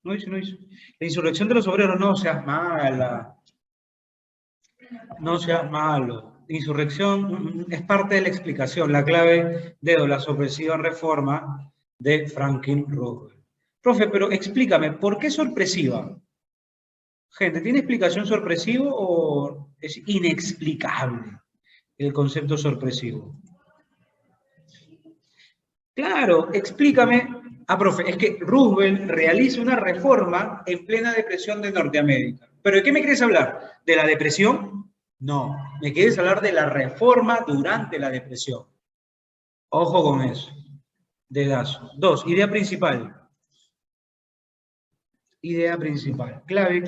No dice. La insurrección de los obreros, no seas mala. No seas malo. Insurrección es parte de la explicación. La clave de la sorpresiva reforma de Franklin Roosevelt. Profe, pero explícame, ¿por qué sorpresiva? Gente, ¿tiene explicación sorpresivo o es inexplicable el concepto sorpresivo? Claro, explícame. Ah, profe, es que Roosevelt realiza una reforma en plena depresión de Norteamérica. ¿Pero de qué me quieres hablar? ¿De la depresión? No, me quieres hablar de la reforma durante la depresión. Ojo con eso. Dedazo. 2, idea principal. Idea principal. Clave.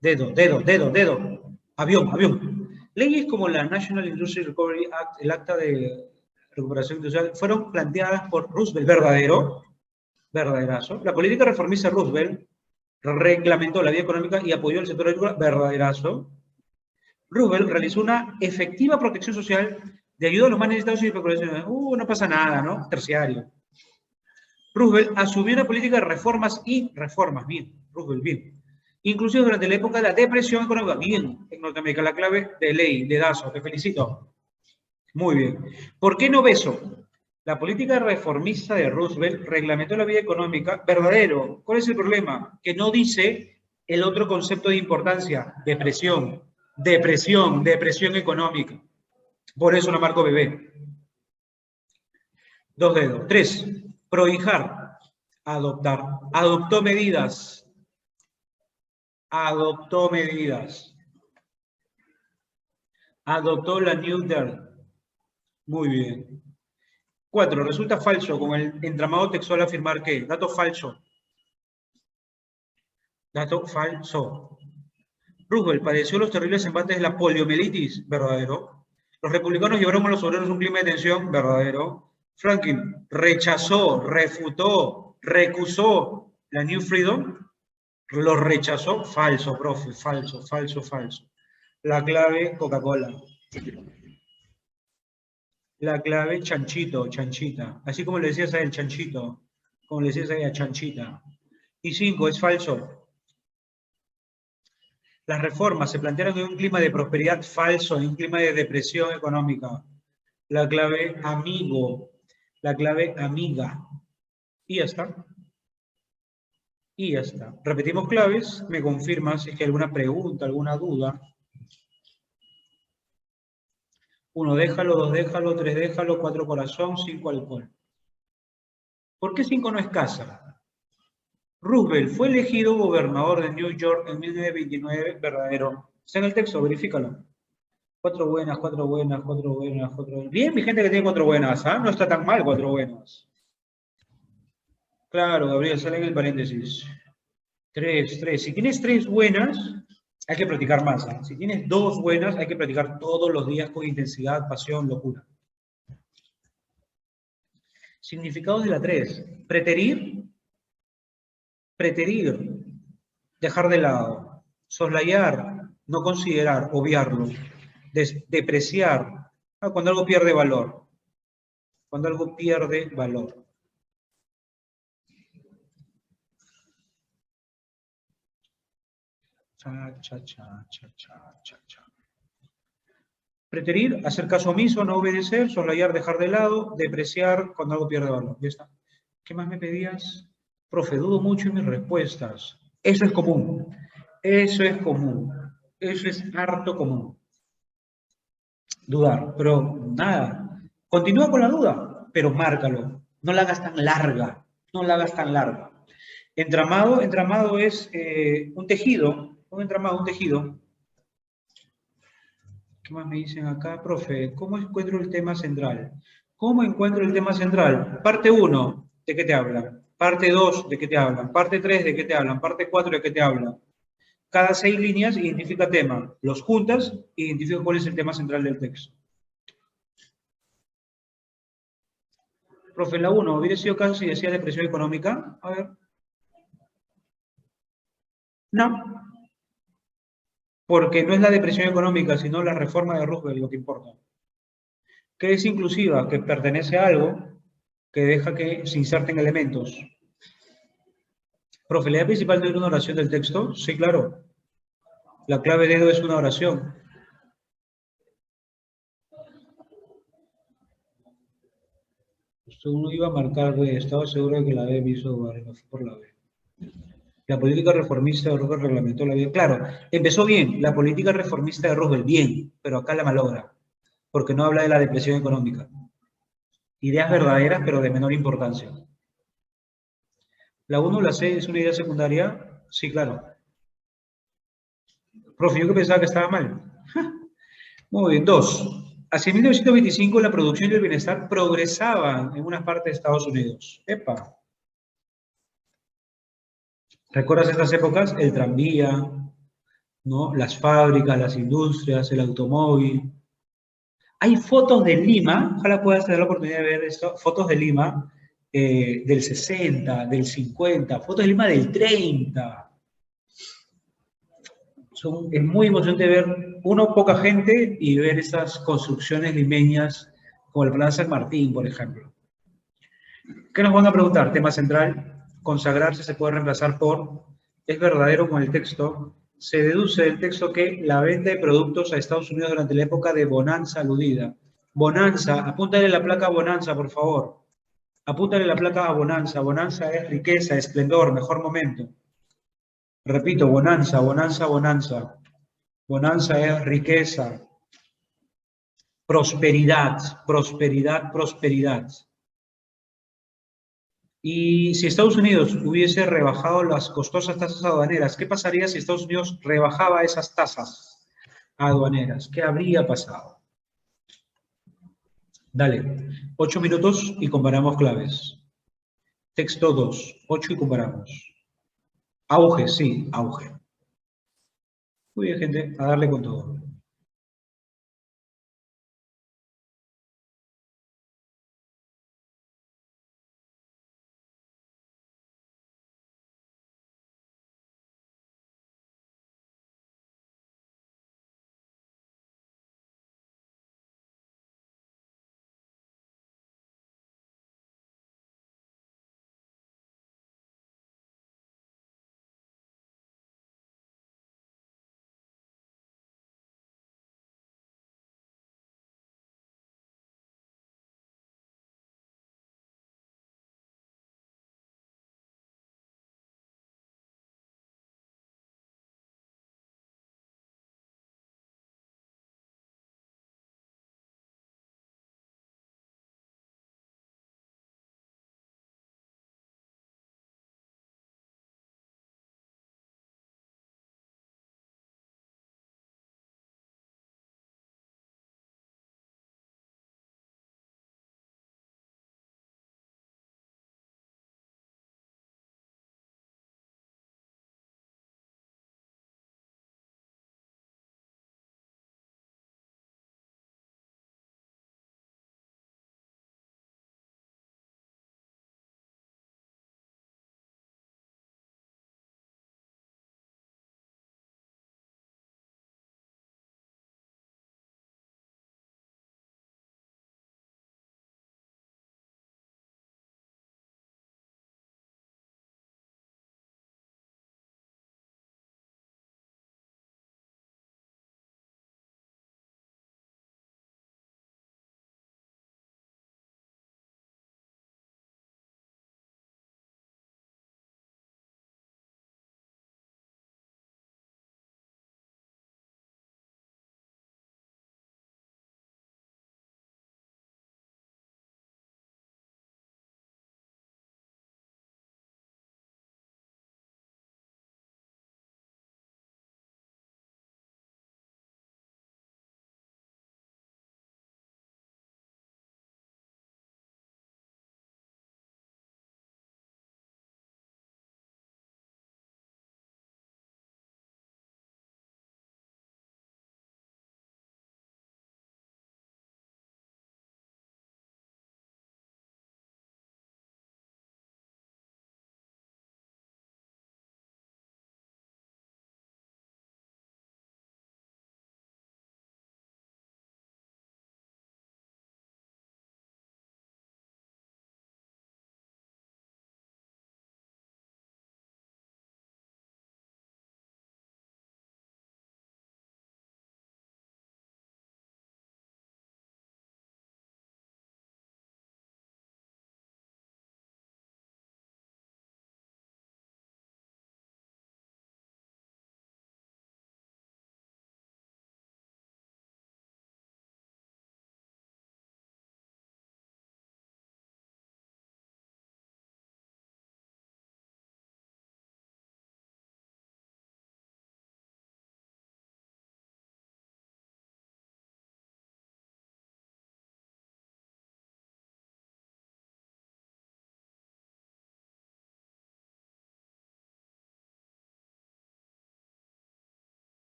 Dedo. Avión. Leyes como la National Industrial Recovery Act, el acta de recuperación industrial, fueron planteadas por Roosevelt. ¿Verdadero? Verdaderazo. La política reformista de Roosevelt reglamentó la vida económica y apoyó el sector agrícola. Verdaderazo. Roosevelt realizó una efectiva protección social de ayuda a los más necesitados y de poblaciones. No pasa nada, ¿no? Terciario. Roosevelt asumió una política de reformas, bien, Roosevelt, bien. Inclusive durante la época de la depresión económica, bien, en Norteamérica, la clave de ley, dedazo, te felicito. Muy bien. ¿Por qué no beso? La política reformista de Roosevelt reglamentó la vida económica. Verdadero. ¿Cuál es el problema? Que no dice el otro concepto de importancia, depresión económica. Por eso la marco bebé. 2 dedos. 3. Prohijar. Adoptar. Adoptó medidas. Adoptó la New Deal. Muy bien. 4. Resulta falso con el entramado textual afirmar que. Dato falso. Roosevelt padeció los terribles embates de la poliomielitis. Verdadero. Los republicanos llevaron a los obreros un clima de tensión. Verdadero. Franklin rechazó, refutó, recusó la New Freedom. Lo rechazó. Falso, profe. Falso. La clave, Coca-Cola. La clave, chanchito, chanchita. Así como le decías a él, chanchito. Como le decías a ella, chanchita. Y 5, es falso. Las reformas se plantearon en un clima de prosperidad falso, en un clima de depresión económica. La clave, amigo. La clave, amiga. Y ya está. Repetimos claves. Me confirmas si es que hay alguna pregunta, alguna duda. 1, déjalo. 2, déjalo. 3, déjalo. 4, corazón. 5, alcohol. ¿Por qué 5 no es casa? Roosevelt fue elegido gobernador de New York en 1929. Verdadero. Está en el texto, verifícalo. 4 buenas. Bien, mi gente que tiene 4 buenas, ¿ah? No está tan mal 4 buenas. Claro, Gabriel, sale en el paréntesis. 3. Si tienes 3 buenas, hay que practicar más, ¿eh? Si tienes 2 buenas, hay que practicar todos los días con intensidad, pasión, locura. Significados de la 3. Preterir, dejar de lado. Soslayar, no considerar, obviarlo. Depreciar, cuando algo pierde valor. Preterir, hacer caso omiso, no obedecer, soslayar, dejar de lado, depreciar cuando algo pierde valor. Ya está. ¿Qué más me pedías? Profe, dudo mucho en mis respuestas. Eso es común. Eso es harto común. Dudar, pero nada. Continúa con la duda, pero márcalo. No la hagas tan larga. Entramado es un tejido. Un entramado, un tejido. ¿Qué más me dicen acá, profe? ¿Cómo encuentro el tema central? ¿Cómo encuentro el tema central? Parte 1, ¿de qué te hablan? Parte 2, ¿de qué te hablan? Parte 3, ¿de qué te hablan? Parte 4, ¿de qué te hablan? Cada 6 líneas identifica tema. Los juntas, identifica cuál es el tema central del texto. Profe, la 1, ¿hubiera sido caso si decía depresión económica? A ver. No, porque no es la depresión económica, sino la reforma de Roosevelt lo que importa. ¿Qué es inclusiva? Que pertenece a algo que deja que se inserten elementos. Profe, ¿la idea principal no era una oración del texto? Sí, claro. La clave dedo es una oración. Uno iba a marcar B, estaba seguro de que la B me hizo dudar y no fue por la B. La política reformista de Roosevelt reglamentó la vida. Claro, empezó bien, la política reformista de Roosevelt, bien, pero acá la malogra, porque no habla de la depresión económica. Ideas verdaderas, pero de menor importancia. ¿La 1 o la C es una idea secundaria? Sí, claro. Profe, yo que pensaba que estaba mal. Muy bien, 2. Hacia 1925 la producción y el bienestar progresaban en una parte de Estados Unidos. Epa. ¿Recuerdas estas épocas? El tranvía, ¿no? Las fábricas, las industrias, el automóvil. Hay fotos de Lima, ojalá puedas tener la oportunidad de ver esto, fotos de Lima del 60, del 50, fotos de Lima del 30. Es muy emocionante ver, uno, poca gente y ver esas construcciones limeñas como el Plan San Martín, por ejemplo. ¿Qué nos van a preguntar? Tema central, consagrarse se puede reemplazar por, es verdadero con el texto, se deduce del texto que la venta de productos a Estados Unidos durante la época de bonanza aludida. Bonanza, apúntale la placa bonanza, por favor. Apúntale la placa a bonanza. Bonanza es riqueza, esplendor, mejor momento. Repito, bonanza, bonanza, bonanza. Bonanza es riqueza, prosperidad, prosperidad, prosperidad. Y si Estados Unidos hubiese rebajado las costosas tasas aduaneras, ¿qué pasaría si Estados Unidos rebajaba esas tasas aduaneras? ¿Qué habría pasado? Dale, 8 minutos y comparamos claves. Texto 2, 8 y comparamos. Auge, sí, auge. Muy bien, gente, a darle con todo.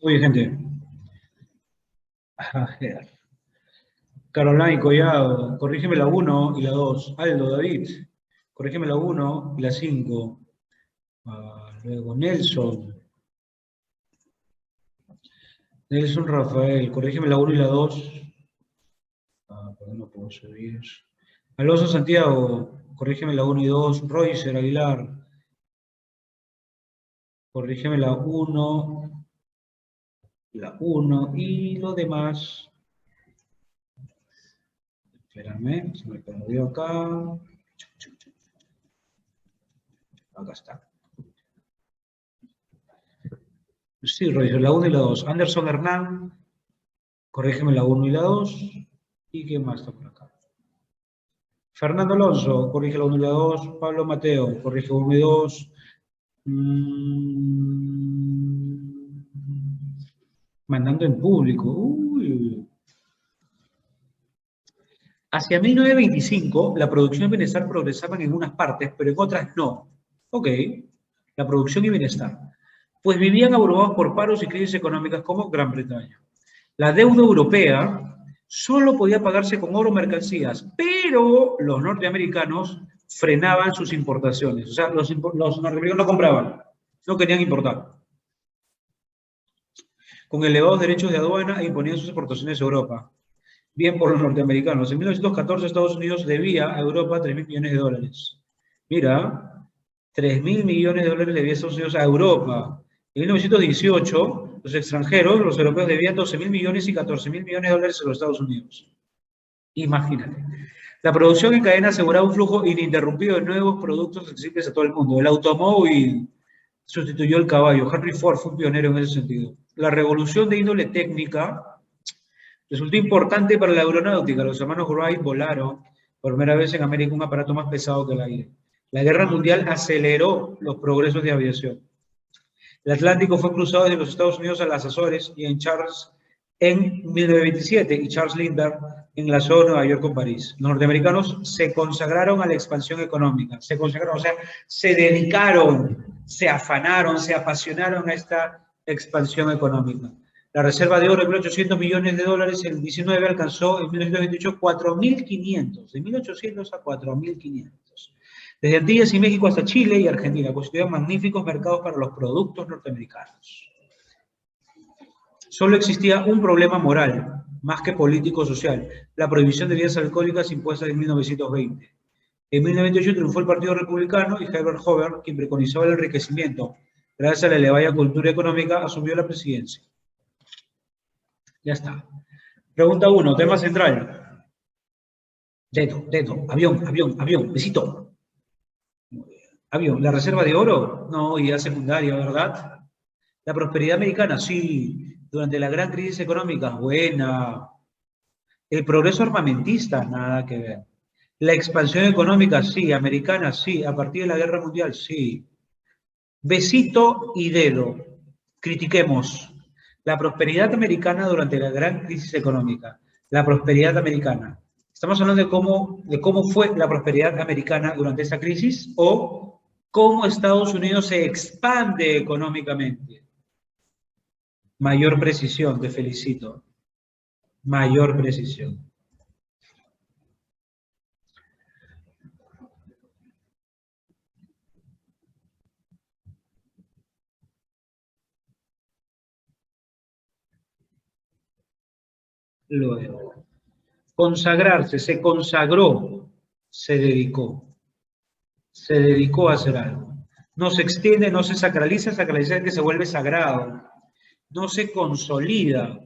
Oye, gente. A ver. Caroline Collado, corrígeme la 1 y la 2. Aldo, David, corrígeme la 1 y la 5. Luego Nelson. Nelson Rafael, corrígeme la 1 y la 2. Perdón, no puedo subir. Alonso Santiago, corrígeme la 1 y 2. Roycer Aguilar, corrígeme la 1 y lo demás. Espérame, se me perdió acá. Acá está. Sí, Roycer, la 1 y la 2. Anderson Hernán, corrígeme la 1 y la 2. ¿Y qué más está por acá? Fernando Alonso, corrige la 1 y la 2. Pablo Mateo, corrige 1 y 2. Mandando en público. Uy. Hacia 1925, la producción y bienestar progresaban en unas partes, pero en otras no. Ok, la producción y bienestar. Pues vivían abrumados por paros y crisis económicas como Gran Bretaña. La deuda europea solo podía pagarse con oro o mercancías, pero los norteamericanos frenaban sus importaciones. O sea, los norteamericanos no compraban, no querían importar. Con elevados derechos de aduana e imponían sus exportaciones a Europa. Bien por los norteamericanos. En 1914 Estados Unidos debía a Europa 3.000 millones de dólares. Mira, 3.000 millones de dólares debía Estados Unidos a Europa. En 1918, los extranjeros, los europeos, debían 12.000 millones y 14.000 millones de dólares a los Estados Unidos. Imagínate. La producción en cadena aseguraba un flujo ininterrumpido de nuevos productos accesibles a todo el mundo. El automóvil sustituyó el caballo. Henry Ford fue un pionero en ese sentido. La revolución de índole técnica resultó importante para la aeronáutica. Los hermanos Wright volaron por primera vez en América un aparato más pesado que el aire. La guerra mundial aceleró los progresos de aviación. El Atlántico fue cruzado desde los Estados Unidos a las Azores y en 1927 y Charles Lindbergh enlazó Nueva York con París. Los norteamericanos se consagraron a la expansión económica, se consagraron, o sea, se dedicaron, se afanaron, se apasionaron a esta expansión económica. La reserva de oro de 1.800 millones de dólares en el 19 alcanzó en 1928 4.500, de 1.800 a 4.500. Desde Antillas y México hasta Chile y Argentina constituían magníficos mercados para los productos norteamericanos. Solo existía un problema moral, más que político-social, la prohibición de bebidas alcohólicas impuesta en 1920. En 1928 triunfó el Partido Republicano y Herbert Hoover, quien preconizaba el enriquecimiento. Gracias a la elevada cultura económica, asumió la presidencia. Ya está. Pregunta 1, tema central. Dedo, avión, besito. Avión, ¿la reserva de oro? No, idea secundaria, ¿verdad? La prosperidad americana, sí. Durante la gran crisis económica, buena. El progreso armamentista, nada que ver. La expansión económica, sí. Americana, sí. A partir de la guerra mundial, sí. Besito y dedo. Critiquemos. La prosperidad americana durante la gran crisis económica. La prosperidad americana. ¿Estamos hablando de cómo fue la prosperidad americana durante esa crisis o cómo Estados Unidos se expande económicamente? Mayor precisión, te felicito. Mayor precisión. Luego, consagrarse, se consagró, se dedicó a hacer algo. No se extiende, no se sacraliza, sacraliza es que se vuelve sagrado. No se consolida.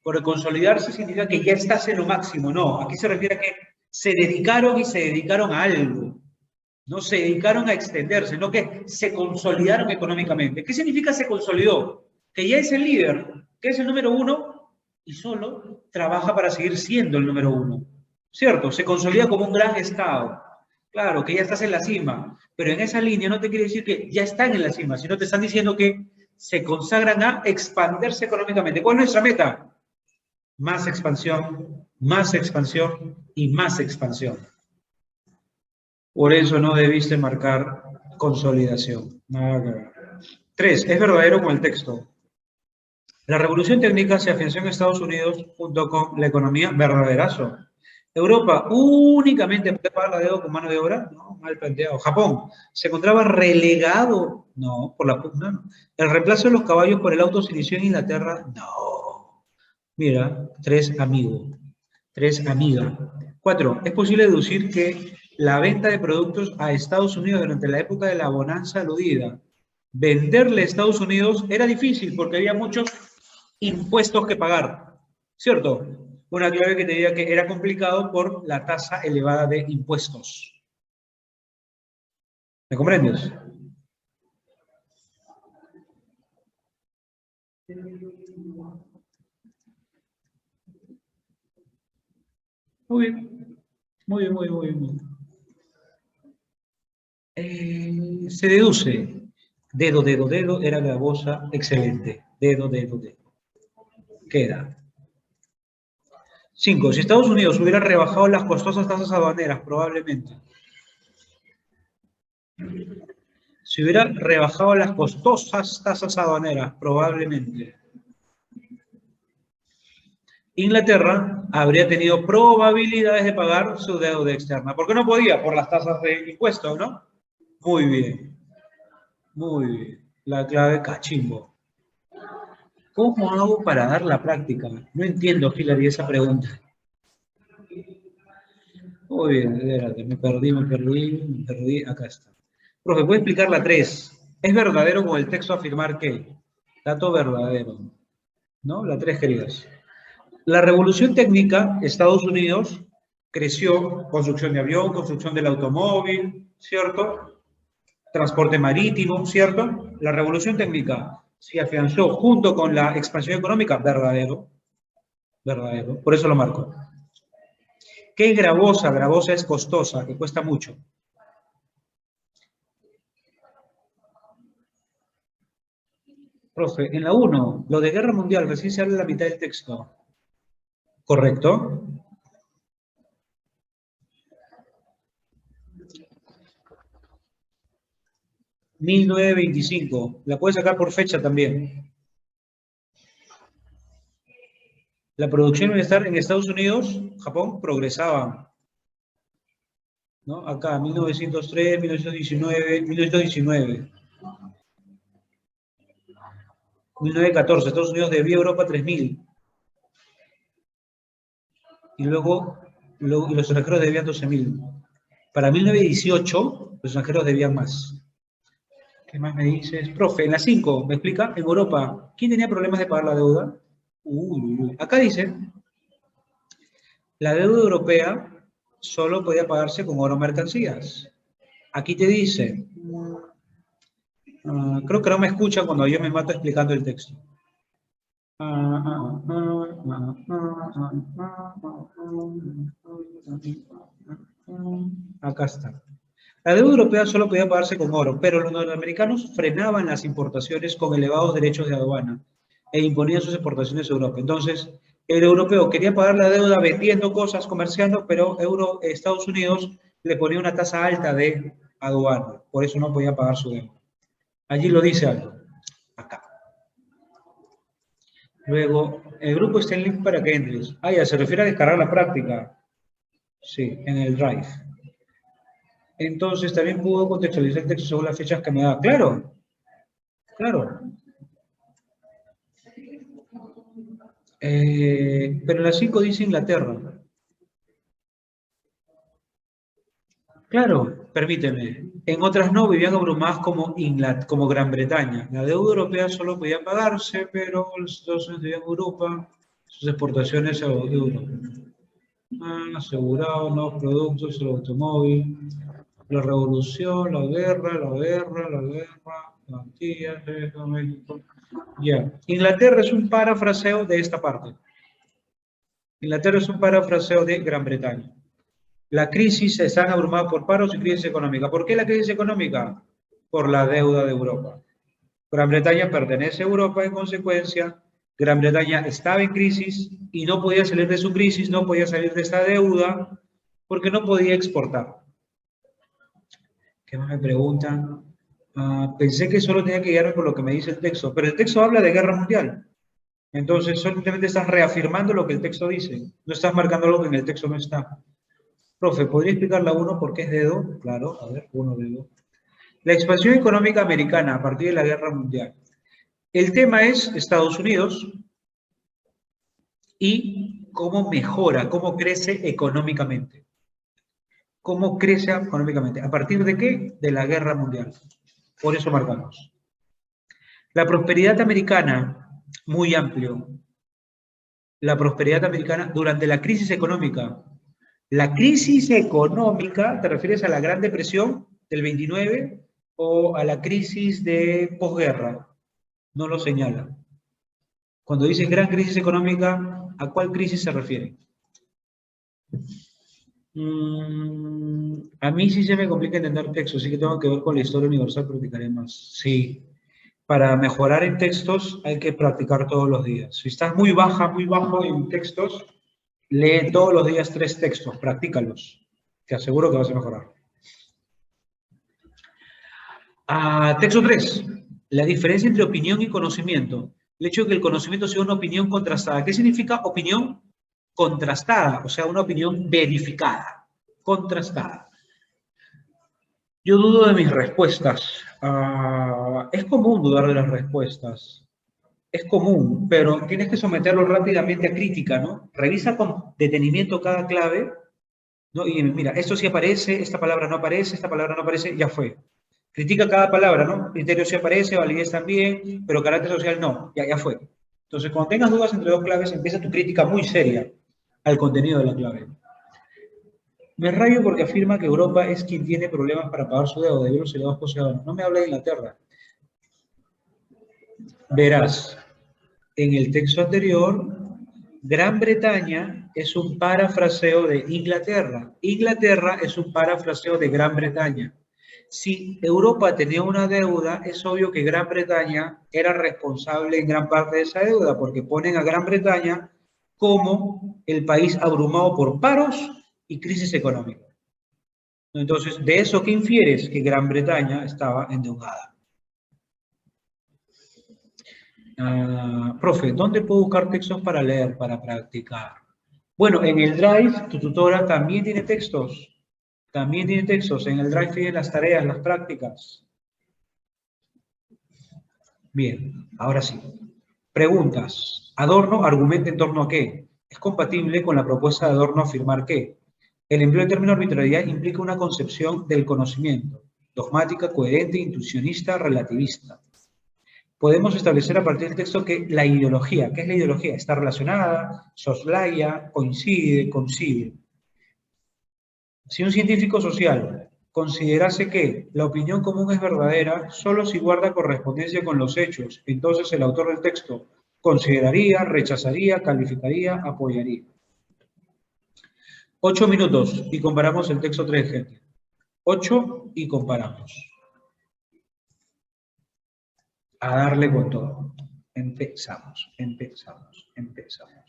Porque consolidarse significa que ya estás en lo máximo. No, aquí se refiere a que se dedicaron a algo. No se dedicaron a extenderse, no que se consolidaron económicamente. ¿Qué significa se consolidó? Que ya es el líder, que es el número uno y solo trabaja para seguir siendo el número uno. ¿Cierto? Se consolida como un gran estado. Claro, que ya estás en la cima, pero en esa línea no te quiere decir que ya están en la cima, sino te están diciendo que se consagran a expandirse económicamente. ¿Cuál es nuestra meta? Más expansión y más expansión. Por eso no debiste marcar consolidación. Nada que ver. 3. Es verdadero con el texto. La revolución técnica se afianzó en Estados Unidos junto con la economía verdaderazo. Europa únicamente puede pagar la deuda con mano de obra, no, mal planteado. Japón se encontraba relegado, no, por la pugna. No. El reemplazo de los caballos por el auto se inició en Inglaterra, no. Mira, 3 amigo, 3 amiga. 4. Es posible deducir que la venta de productos a Estados Unidos durante la época de la bonanza aludida, venderle a Estados Unidos era difícil porque había muchos impuestos que pagar, ¿cierto? Una clave que te diría que era complicado por la tasa elevada de impuestos. ¿Me comprendes? Muy bien, muy bien, muy bien, muy bien. Se deduce. Dedo, dedo, dedo, era la bosa, excelente. Dedo, dedo, dedo. Queda. 5. Si Estados Unidos hubiera rebajado las costosas tasas aduaneras, probablemente. Si hubiera rebajado las costosas tasas aduaneras, probablemente. Inglaterra habría tenido probabilidades de pagar su deuda externa. ¿Por qué no podía? Por las tasas de impuestos, ¿no? Muy bien. Muy bien. La clave cachimbo. ¿Cómo hago para dar la práctica? No entiendo, Hilary, esa pregunta. Muy bien, espérate, me perdí. Acá está. Profe, ¿puede explicar la 3? ¿Es verdadero con el texto afirmar que? Dato verdadero. ¿No? La 3, queridas. La revolución técnica, Estados Unidos creció, construcción de avión, construcción del automóvil, ¿cierto? Transporte marítimo, ¿cierto? La revolución técnica se afianzó junto con la expansión económica, verdadero, verdadero, por eso lo marco. ¿Qué es gravosa? Gravosa es costosa, que cuesta mucho. Profe, en la 1, lo de guerra mundial, recién se habla la mitad del texto. ¿Correcto? $1925. La puedes sacar por fecha también. La producción y bienestar en Estados Unidos, Japón, progresaban. ¿No? Acá, 1903, 1919, 1919. 1914, Estados Unidos debía a Europa 3.000. Y luego los extranjeros debían 12.000. Para 1918, los extranjeros debían más. ¿Qué más me dices? Profe, en la 5, ¿me explica? En Europa, ¿quién tenía problemas de pagar la deuda? Acá dice, la deuda europea solo podía pagarse con oro mercancías. Aquí te dice, creo que no me escuchan cuando yo me mato explicando el texto. Acá está. La deuda europea solo podía pagarse con oro, pero los norteamericanos frenaban las importaciones con elevados derechos de aduana e imponían sus exportaciones a Europa. Entonces, el europeo quería pagar la deuda vendiendo cosas, comerciando, pero Estados Unidos le ponía una tasa alta de aduana, por eso no podía pagar su deuda. Allí lo dice algo, acá. Luego, el grupo está en link para que entres. Ah, ya, se refiere a descargar la práctica. Sí, en el Drive. Entonces, también puedo contextualizar el texto según las fechas que me da. Claro, claro. Pero en las 5 dice Inglaterra. Claro, permíteme. En otras no, vivían abrumadas como Gran Bretaña. La deuda europea solo podía pagarse, pero los Estados Unidos debían a Europa sus exportaciones a Europa. Asegurado, nuevos productos, el automóvil, la revolución, la guerra, plantillas, México. Ya. Inglaterra es un parafraseo de esta parte. Inglaterra es un parafraseo de Gran Bretaña. La crisis está abrumada por paros y crisis económica. ¿Por qué la crisis económica? Por la deuda de Europa. Gran Bretaña pertenece a Europa, en consecuencia, Gran Bretaña estaba en crisis y no podía salir de su crisis, no podía salir de esta deuda, porque no podía exportar. ¿Qué más me preguntan? Pensé que solo tenía que guiarme por lo que me dice el texto, pero el texto habla de guerra mundial. Entonces, solamente estás reafirmando lo que el texto dice. No estás marcando algo que en el texto no está. Profe, ¿podría explicar la 1 por qué es dedo? Claro, a ver, 1 dedo. La expansión económica americana a partir de la Guerra Mundial. El tema es Estados Unidos y cómo mejora, cómo crece económicamente. ¿Cómo crece económicamente? ¿A partir de qué? De la Guerra Mundial. Por eso marcamos. La prosperidad americana, muy amplio. La prosperidad americana durante la crisis económica. La crisis económica, ¿te refieres a la Gran Depresión del 29 o a la crisis de posguerra? No lo señala. Cuando dice gran crisis económica, ¿a cuál crisis se refiere? A mí sí se me complica entender texto, sí que tengo que ver con la historia universal, practicaré más. Sí, para mejorar en textos hay que practicar todos los días. Si estás muy bajo en textos, lee todos los días 3 textos, practícalos. Te aseguro que vas a mejorar. Texto 3. La diferencia entre opinión y conocimiento. El hecho de que el conocimiento sea una opinión contrastada. ¿Qué significa opinión contrastada? O sea, una opinión verificada, contrastada. Yo dudo de mis respuestas. Es común dudar de las respuestas. Es común, pero tienes que someterlo rápidamente a crítica, ¿no? Revisa con detenimiento cada clave, ¿no? Y mira, esto sí aparece, esta palabra no aparece, esta palabra no aparece, ya fue. Critica cada palabra, ¿no? Criterio sí aparece, validez también, pero carácter social no, ya fue. Entonces, cuando tengas dudas entre dos claves, empieza tu crítica muy seria al contenido de la clave. Me rayo porque afirma que Europa es quien tiene problemas para pagar su deuda debido a los elevados costos. No me habla de Inglaterra. Verás, en el texto anterior, Gran Bretaña es un parafraseo de Inglaterra. Inglaterra es un parafraseo de Gran Bretaña. Si Europa tenía una deuda, es obvio que Gran Bretaña era responsable en gran parte de esa deuda, porque ponen a Gran Bretaña como el país abrumado por paros y crisis económica. Entonces, de eso, ¿qué infieres? Que Gran Bretaña estaba endeudada. Profe, ¿dónde puedo buscar textos para leer, para practicar? Bueno, en el Drive, tu tutora también tiene textos. También tiene textos. En el Drive tiene las tareas, las prácticas. Bien, ahora sí. Preguntas. Adorno argumenta en torno a qué. ¿Es compatible con la propuesta de Adorno afirmar que el empleo del término arbitrariedad implica una concepción del conocimiento, dogmática, coherente, intuicionista, relativista? Podemos establecer a partir del texto que la ideología, ¿qué es la ideología? Está relacionada, soslaya, coincide, concibe. Si un científico social considerase que la opinión común es verdadera solo si guarda correspondencia con los hechos, entonces el autor del texto consideraría, rechazaría, calificaría, apoyaría. 8 minutos y comparamos el texto 3, gente. 8 y comparamos. A darle con todo. Empezamos, empezamos, empezamos.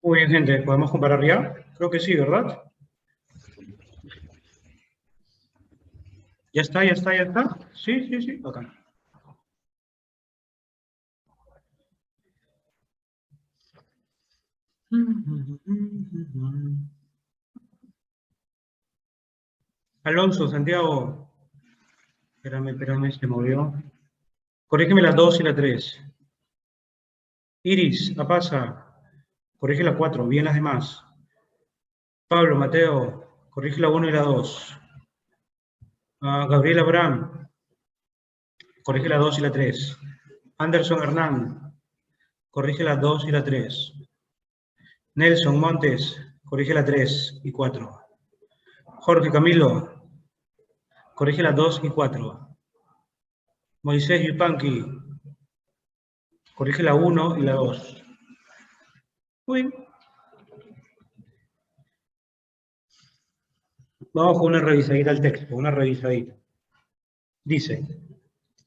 Muy bien, gente, ¿podemos comparar ya? Creo que sí, ¿verdad? ¿Ya está, ya está, ya está? Sí, sí, sí, acá. Alonso, Santiago, espérame, se movió. Corrígeme la 2 y la 3. Iris, la pasa. Corrige la 4, bien las demás. Pablo, Mateo, corrige la 1 y la 2. Gabriel Abraham, corrige la 2 y la 3. Anderson Hernán, corrige la 2 y la 3. Nelson Montes, corrige la 3 y 4. Jorge Camilo, corrige la 2 y 4. Moisés Yupanqui, corrige la 1 y la 2. Muy bien. Vamos con una revisadita al texto, una revisadita. Dice,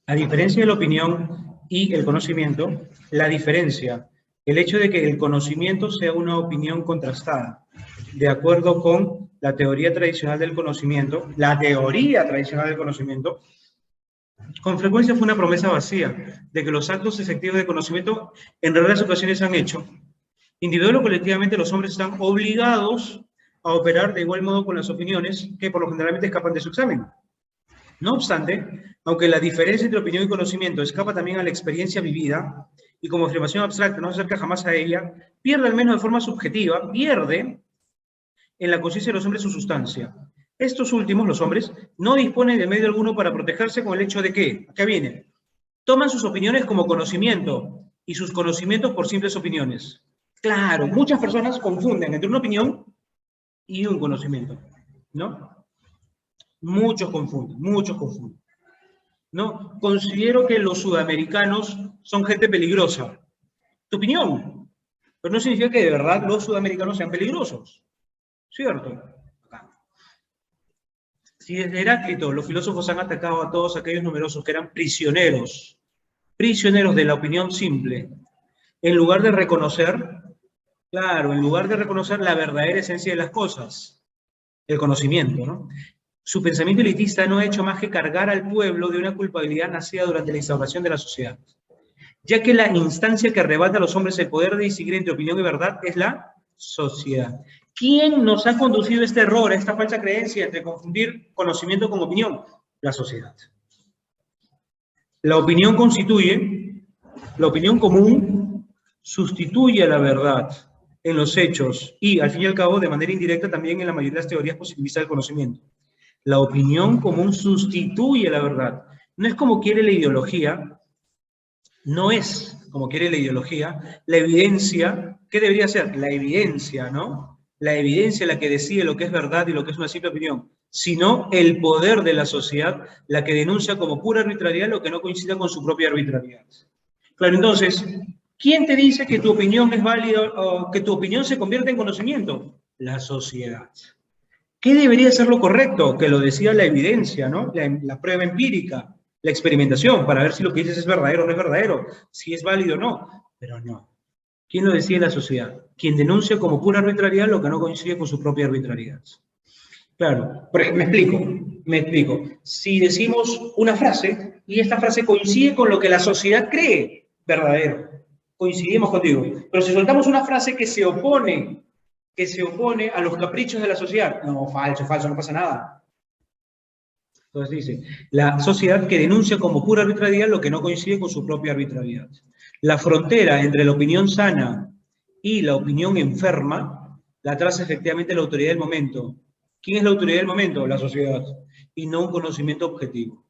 a diferencia de la opinión y el conocimiento, la diferencia, el hecho de que el conocimiento sea una opinión contrastada, de acuerdo con la teoría tradicional del conocimiento, con frecuencia fue una promesa vacía de que los actos efectivos de conocimiento en raras ocasiones se han hecho. Individual o colectivamente, los hombres están obligados a operar de igual modo con las opiniones que por lo generalmente escapan de su examen. No obstante, aunque la diferencia entre opinión y conocimiento escapa también a la experiencia vivida, y como afirmación abstracta no se acerca jamás a ella, pierde al menos de forma subjetiva, pierde en la conciencia de los hombres su sustancia. Estos últimos, los hombres, no disponen de medio alguno para protegerse con el hecho de que, acá viene, toman sus opiniones como conocimiento y sus conocimientos por simples opiniones. Claro, muchas personas confunden entre una opinión y un conocimiento, ¿no? Muchos confunden. ¿No? Considero que los sudamericanos son gente peligrosa. Tu opinión. Pero no significa que de verdad los sudamericanos sean peligrosos. ¿Cierto? Si desde Heráclito los filósofos han atacado a todos aquellos numerosos que eran prisioneros de la opinión simple, en lugar de reconocer, claro, en lugar de reconocer la verdadera esencia de las cosas, el conocimiento, ¿no? Su pensamiento elitista no ha hecho más que cargar al pueblo de una culpabilidad nacida durante la instauración de la sociedad, ya que la instancia que arrebata a los hombres el poder de distinguir entre opinión y verdad es la sociedad. ¿Quién nos ha conducido a este error, a esta falsa creencia entre confundir conocimiento con opinión? La sociedad. La opinión común sustituye a la verdad en los hechos y, al fin y al cabo, de manera indirecta también en la mayoría de las teorías positivistas del conocimiento. La opinión común sustituye a la verdad. No es como quiere la ideología, no es como quiere la ideología, la evidencia, ¿qué debería ser? La evidencia, ¿no? La evidencia la que decide lo que es verdad y lo que es una simple opinión, sino el poder de la sociedad, la que denuncia como pura arbitrariedad lo que no coincida con su propia arbitrariedad. Claro, entonces, ¿quién te dice que tu opinión es válida o que tu opinión se convierte en conocimiento? La sociedad. ¿Qué debería ser lo correcto? Que lo decía la evidencia, ¿no? La prueba empírica, la experimentación, para ver si lo que dices es verdadero o no es verdadero, si es válido o no. Pero no. ¿Quién lo decide? La sociedad. Quien denuncia como pura arbitrariedad lo que no coincide con su propia arbitrariedad. Claro, por ejemplo, me explico. Si decimos una frase y esta frase coincide con lo que la sociedad cree verdadero, coincidimos contigo. Pero si soltamos una frase que se opone a los caprichos de la sociedad, no, falso, no pasa nada. Entonces dice, la sociedad que denuncia como pura arbitrariedad lo que no coincide con su propia arbitrariedad. La frontera entre la opinión sana y la opinión enferma la traza efectivamente la autoridad del momento. ¿Quién es la autoridad del momento? La sociedad, y no un conocimiento objetivo.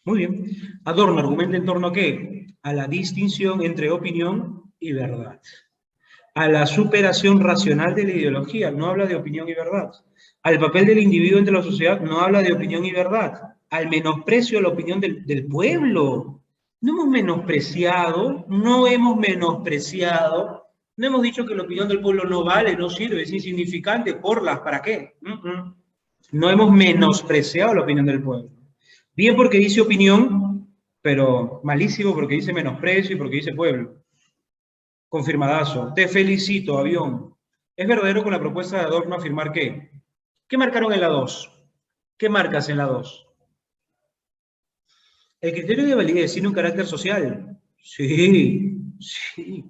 Muy bien. Adorno argumenta en torno a qué? A la distinción entre opinión y verdad. A la superación racional de la ideología, no habla de opinión y verdad. Al papel del individuo entre la sociedad, no habla de opinión y verdad. Al menosprecio a la opinión del pueblo. No hemos menospreciado, no hemos dicho que la opinión del pueblo no vale, no sirve, es insignificante, ¿para qué? No hemos menospreciado la opinión del pueblo. Bien porque dice opinión, pero malísimo porque dice menosprecio y porque dice pueblo. Confirmadazo. Te felicito, avión. ¿Es verdadero con la propuesta de Adorno afirmar que? ¿Qué marcaron en la 2? ¿Qué marcas en la 2? ¿El criterio de validez tiene un carácter social? Sí, sí.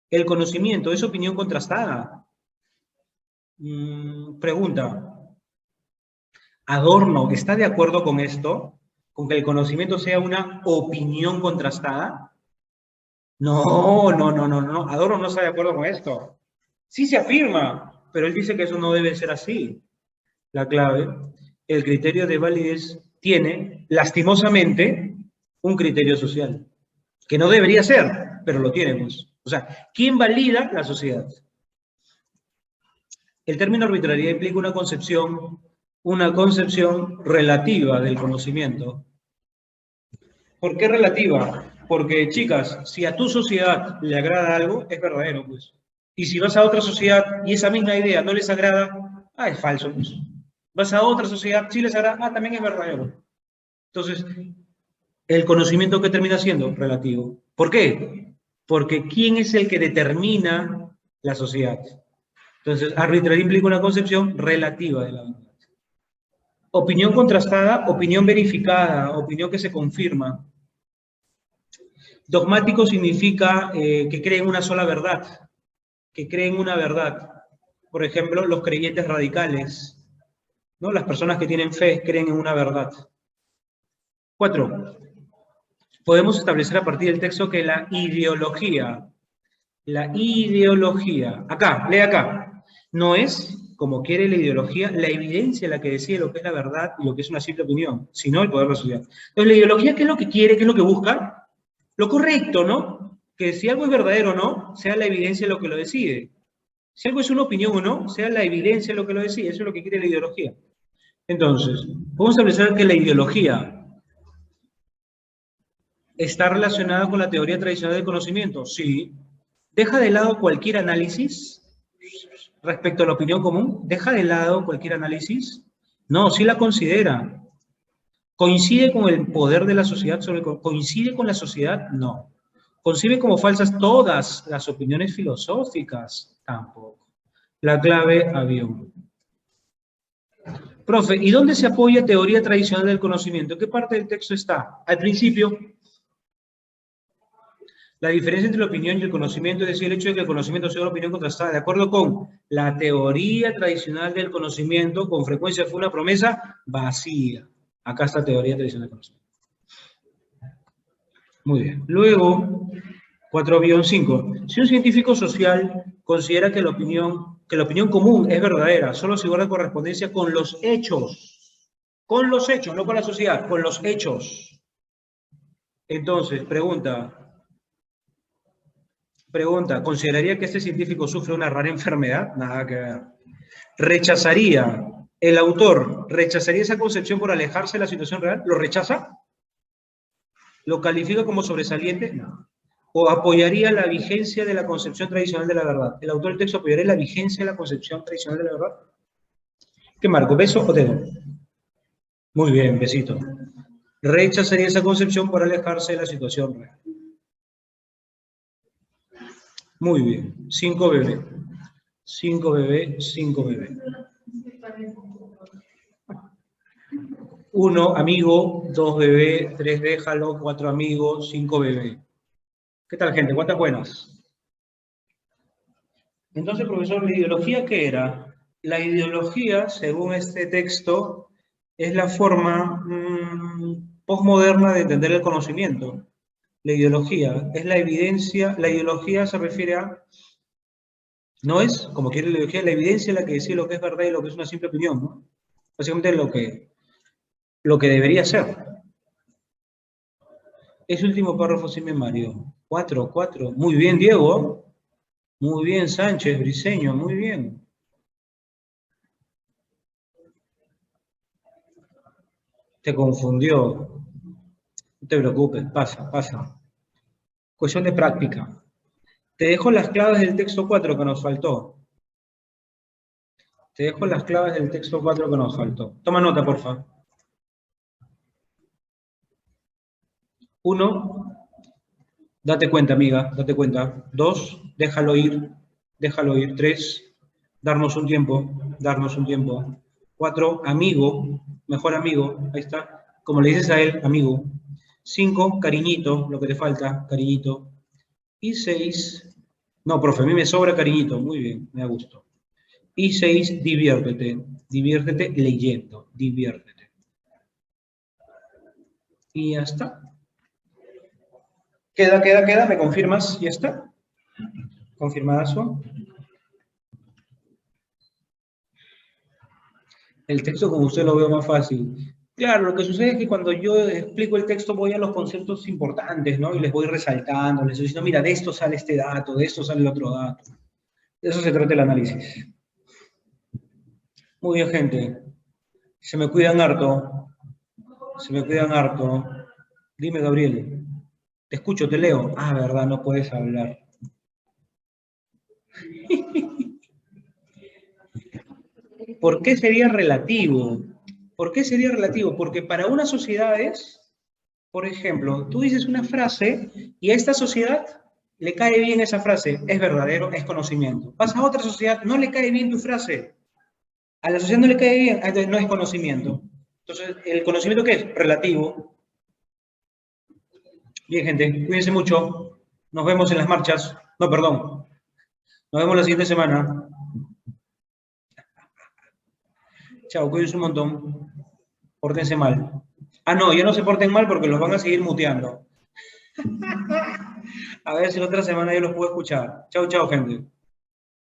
¿El conocimiento es opinión contrastada? Pregunta. ¿Adorno está de acuerdo con esto? ¿Con que el conocimiento sea una opinión contrastada? No, no, no, no, no. Adorno no está de acuerdo con esto. Sí se afirma, pero él dice que eso no debe ser así. La clave, el criterio de validez tiene, lastimosamente, un criterio social, que no debería ser, pero lo tiene, pues. O sea, ¿quién valida? La sociedad. El término arbitrariedad implica una concepción relativa del conocimiento. ¿Por qué relativa? Porque, chicas, si a tu sociedad le agrada algo, es verdadero, pues. Y si vas a otra sociedad y esa misma idea no les agrada, es falso, pues. Vas a otra sociedad, si les agrada, también es verdadero. Entonces, el conocimiento que termina siendo relativo. ¿Por qué? Porque ¿quién es el que determina la sociedad? Entonces, arbitrario implica una concepción relativa de la verdad. Opinión contrastada, opinión verificada, opinión que se confirma. Dogmático significa que creen una sola verdad, que creen una verdad. Por ejemplo, los creyentes radicales, ¿no? Las personas que tienen fe creen en una verdad. 4. Podemos establecer a partir del texto que la ideología, acá, lee acá, no es, como quiere la ideología, la evidencia la que decide lo que es la verdad y lo que es una simple opinión, sino el poder de la sociedad. Entonces, la ideología, ¿qué es lo que quiere? ¿Qué es lo que busca? Lo correcto, ¿no? Que si algo es verdadero o no, sea la evidencia lo que lo decide. Si algo es una opinión o no, sea la evidencia lo que lo decide. Eso es lo que quiere la ideología. Entonces, podemos establecer que la ideología está relacionada con la teoría tradicional del conocimiento. Sí. Deja de lado cualquier análisis respecto a la opinión común. Deja de lado cualquier análisis. No, sí la considera. ¿Coincide con el poder de la sociedad? ¿Coincide con la sociedad? No. ¿Concibe como falsas todas las opiniones filosóficas? Tampoco. La clave, avión. Profe, ¿y dónde se apoya teoría tradicional del conocimiento? ¿En qué parte del texto está? Al principio. La diferencia entre la opinión y el conocimiento, es decir, el hecho de que el conocimiento sea una opinión contrastada, de acuerdo con la teoría tradicional del conocimiento, con frecuencia fue una promesa vacía. Acá está teoría tradicional del conocimiento. Muy bien. Luego, 4-5. Si un científico social considera que la opinión común es verdadera, solo si guarda correspondencia con los hechos, no con la sociedad, con los hechos. Entonces, pregunta, ¿consideraría que este científico sufre una rara enfermedad? Nada que ver. ¿El autor rechazaría esa concepción por alejarse de la situación real? ¿Lo rechaza? ¿Lo califica como sobresaliente? No. ¿O apoyaría la vigencia de la concepción tradicional de la verdad? ¿El autor del texto apoyaría la vigencia de la concepción tradicional de la verdad? ¿Qué marco? ¿Beso o dedo? Muy bien, besito. Rechazaría esa concepción por alejarse de la situación real. Muy bien. 5 bebé. 5 bebé, 5 bebé. 1 amigo, 2 bebé, 3 déjalo, 4 amigos, 5 bebé. ¿Qué tal, gente? ¿Cuántas buenas? Entonces, profesor, ¿la ideología qué era? La ideología, según este texto, es la forma postmoderna de entender el conocimiento. La ideología es la evidencia, la ideología se refiere a, no es, como quiere la ideología, la evidencia la que decide lo que es verdad y lo que es una simple opinión, ¿no? Básicamente lo que debería ser. Ese último párrafo sí me mareó. 4. Muy bien, Diego. Muy bien, Sánchez, Briceño, muy bien. Te confundió. No te preocupes, pasa. Cuestión de práctica. Te dejo las claves del texto 4 que nos faltó. Toma nota, por favor. 1, date cuenta, amiga, date cuenta. 2, déjalo ir, 3, darnos un tiempo, 4, amigo, mejor amigo, ahí está, como le dices a él, amigo. 5, cariñito, lo que te falta, cariñito. Y 6, no, profe, a mí me sobra cariñito, muy bien, me da gusto. Y 6, diviértete leyendo, diviértete. Y ya está. Queda, ¿me confirmas? ¿Ya está? ¿Confirmadazo? El texto como usted lo veo más fácil. Claro, lo que sucede es que cuando yo explico el texto voy a los conceptos importantes, ¿no? Y les voy resaltando, les estoy diciendo, mira, de esto sale este dato, de esto sale el otro dato. De eso se trata el análisis. Muy bien, gente. Se me cuidan harto. Se me cuidan harto. Dime, Gabriel. Te escucho, te leo. Ah, verdad, no puedes hablar. ¿Por qué sería relativo? ¿Por qué sería relativo? Porque para unas sociedades, por ejemplo, tú dices una frase y a esta sociedad le cae bien esa frase, es verdadero, es conocimiento. Vas a otra sociedad, no le cae bien tu frase. A la sociedad no le cae bien, entonces no es conocimiento. Entonces, ¿el conocimiento qué es? Relativo. Bien, gente, cuídense mucho. Nos vemos en las marchas. No, perdón. Nos vemos la siguiente semana. Chao, cuídense un montón. Pórtense mal. Ah, no, ya no se porten mal porque los van a seguir muteando. A ver si la otra semana yo los puedo escuchar. Chao, chao, gente.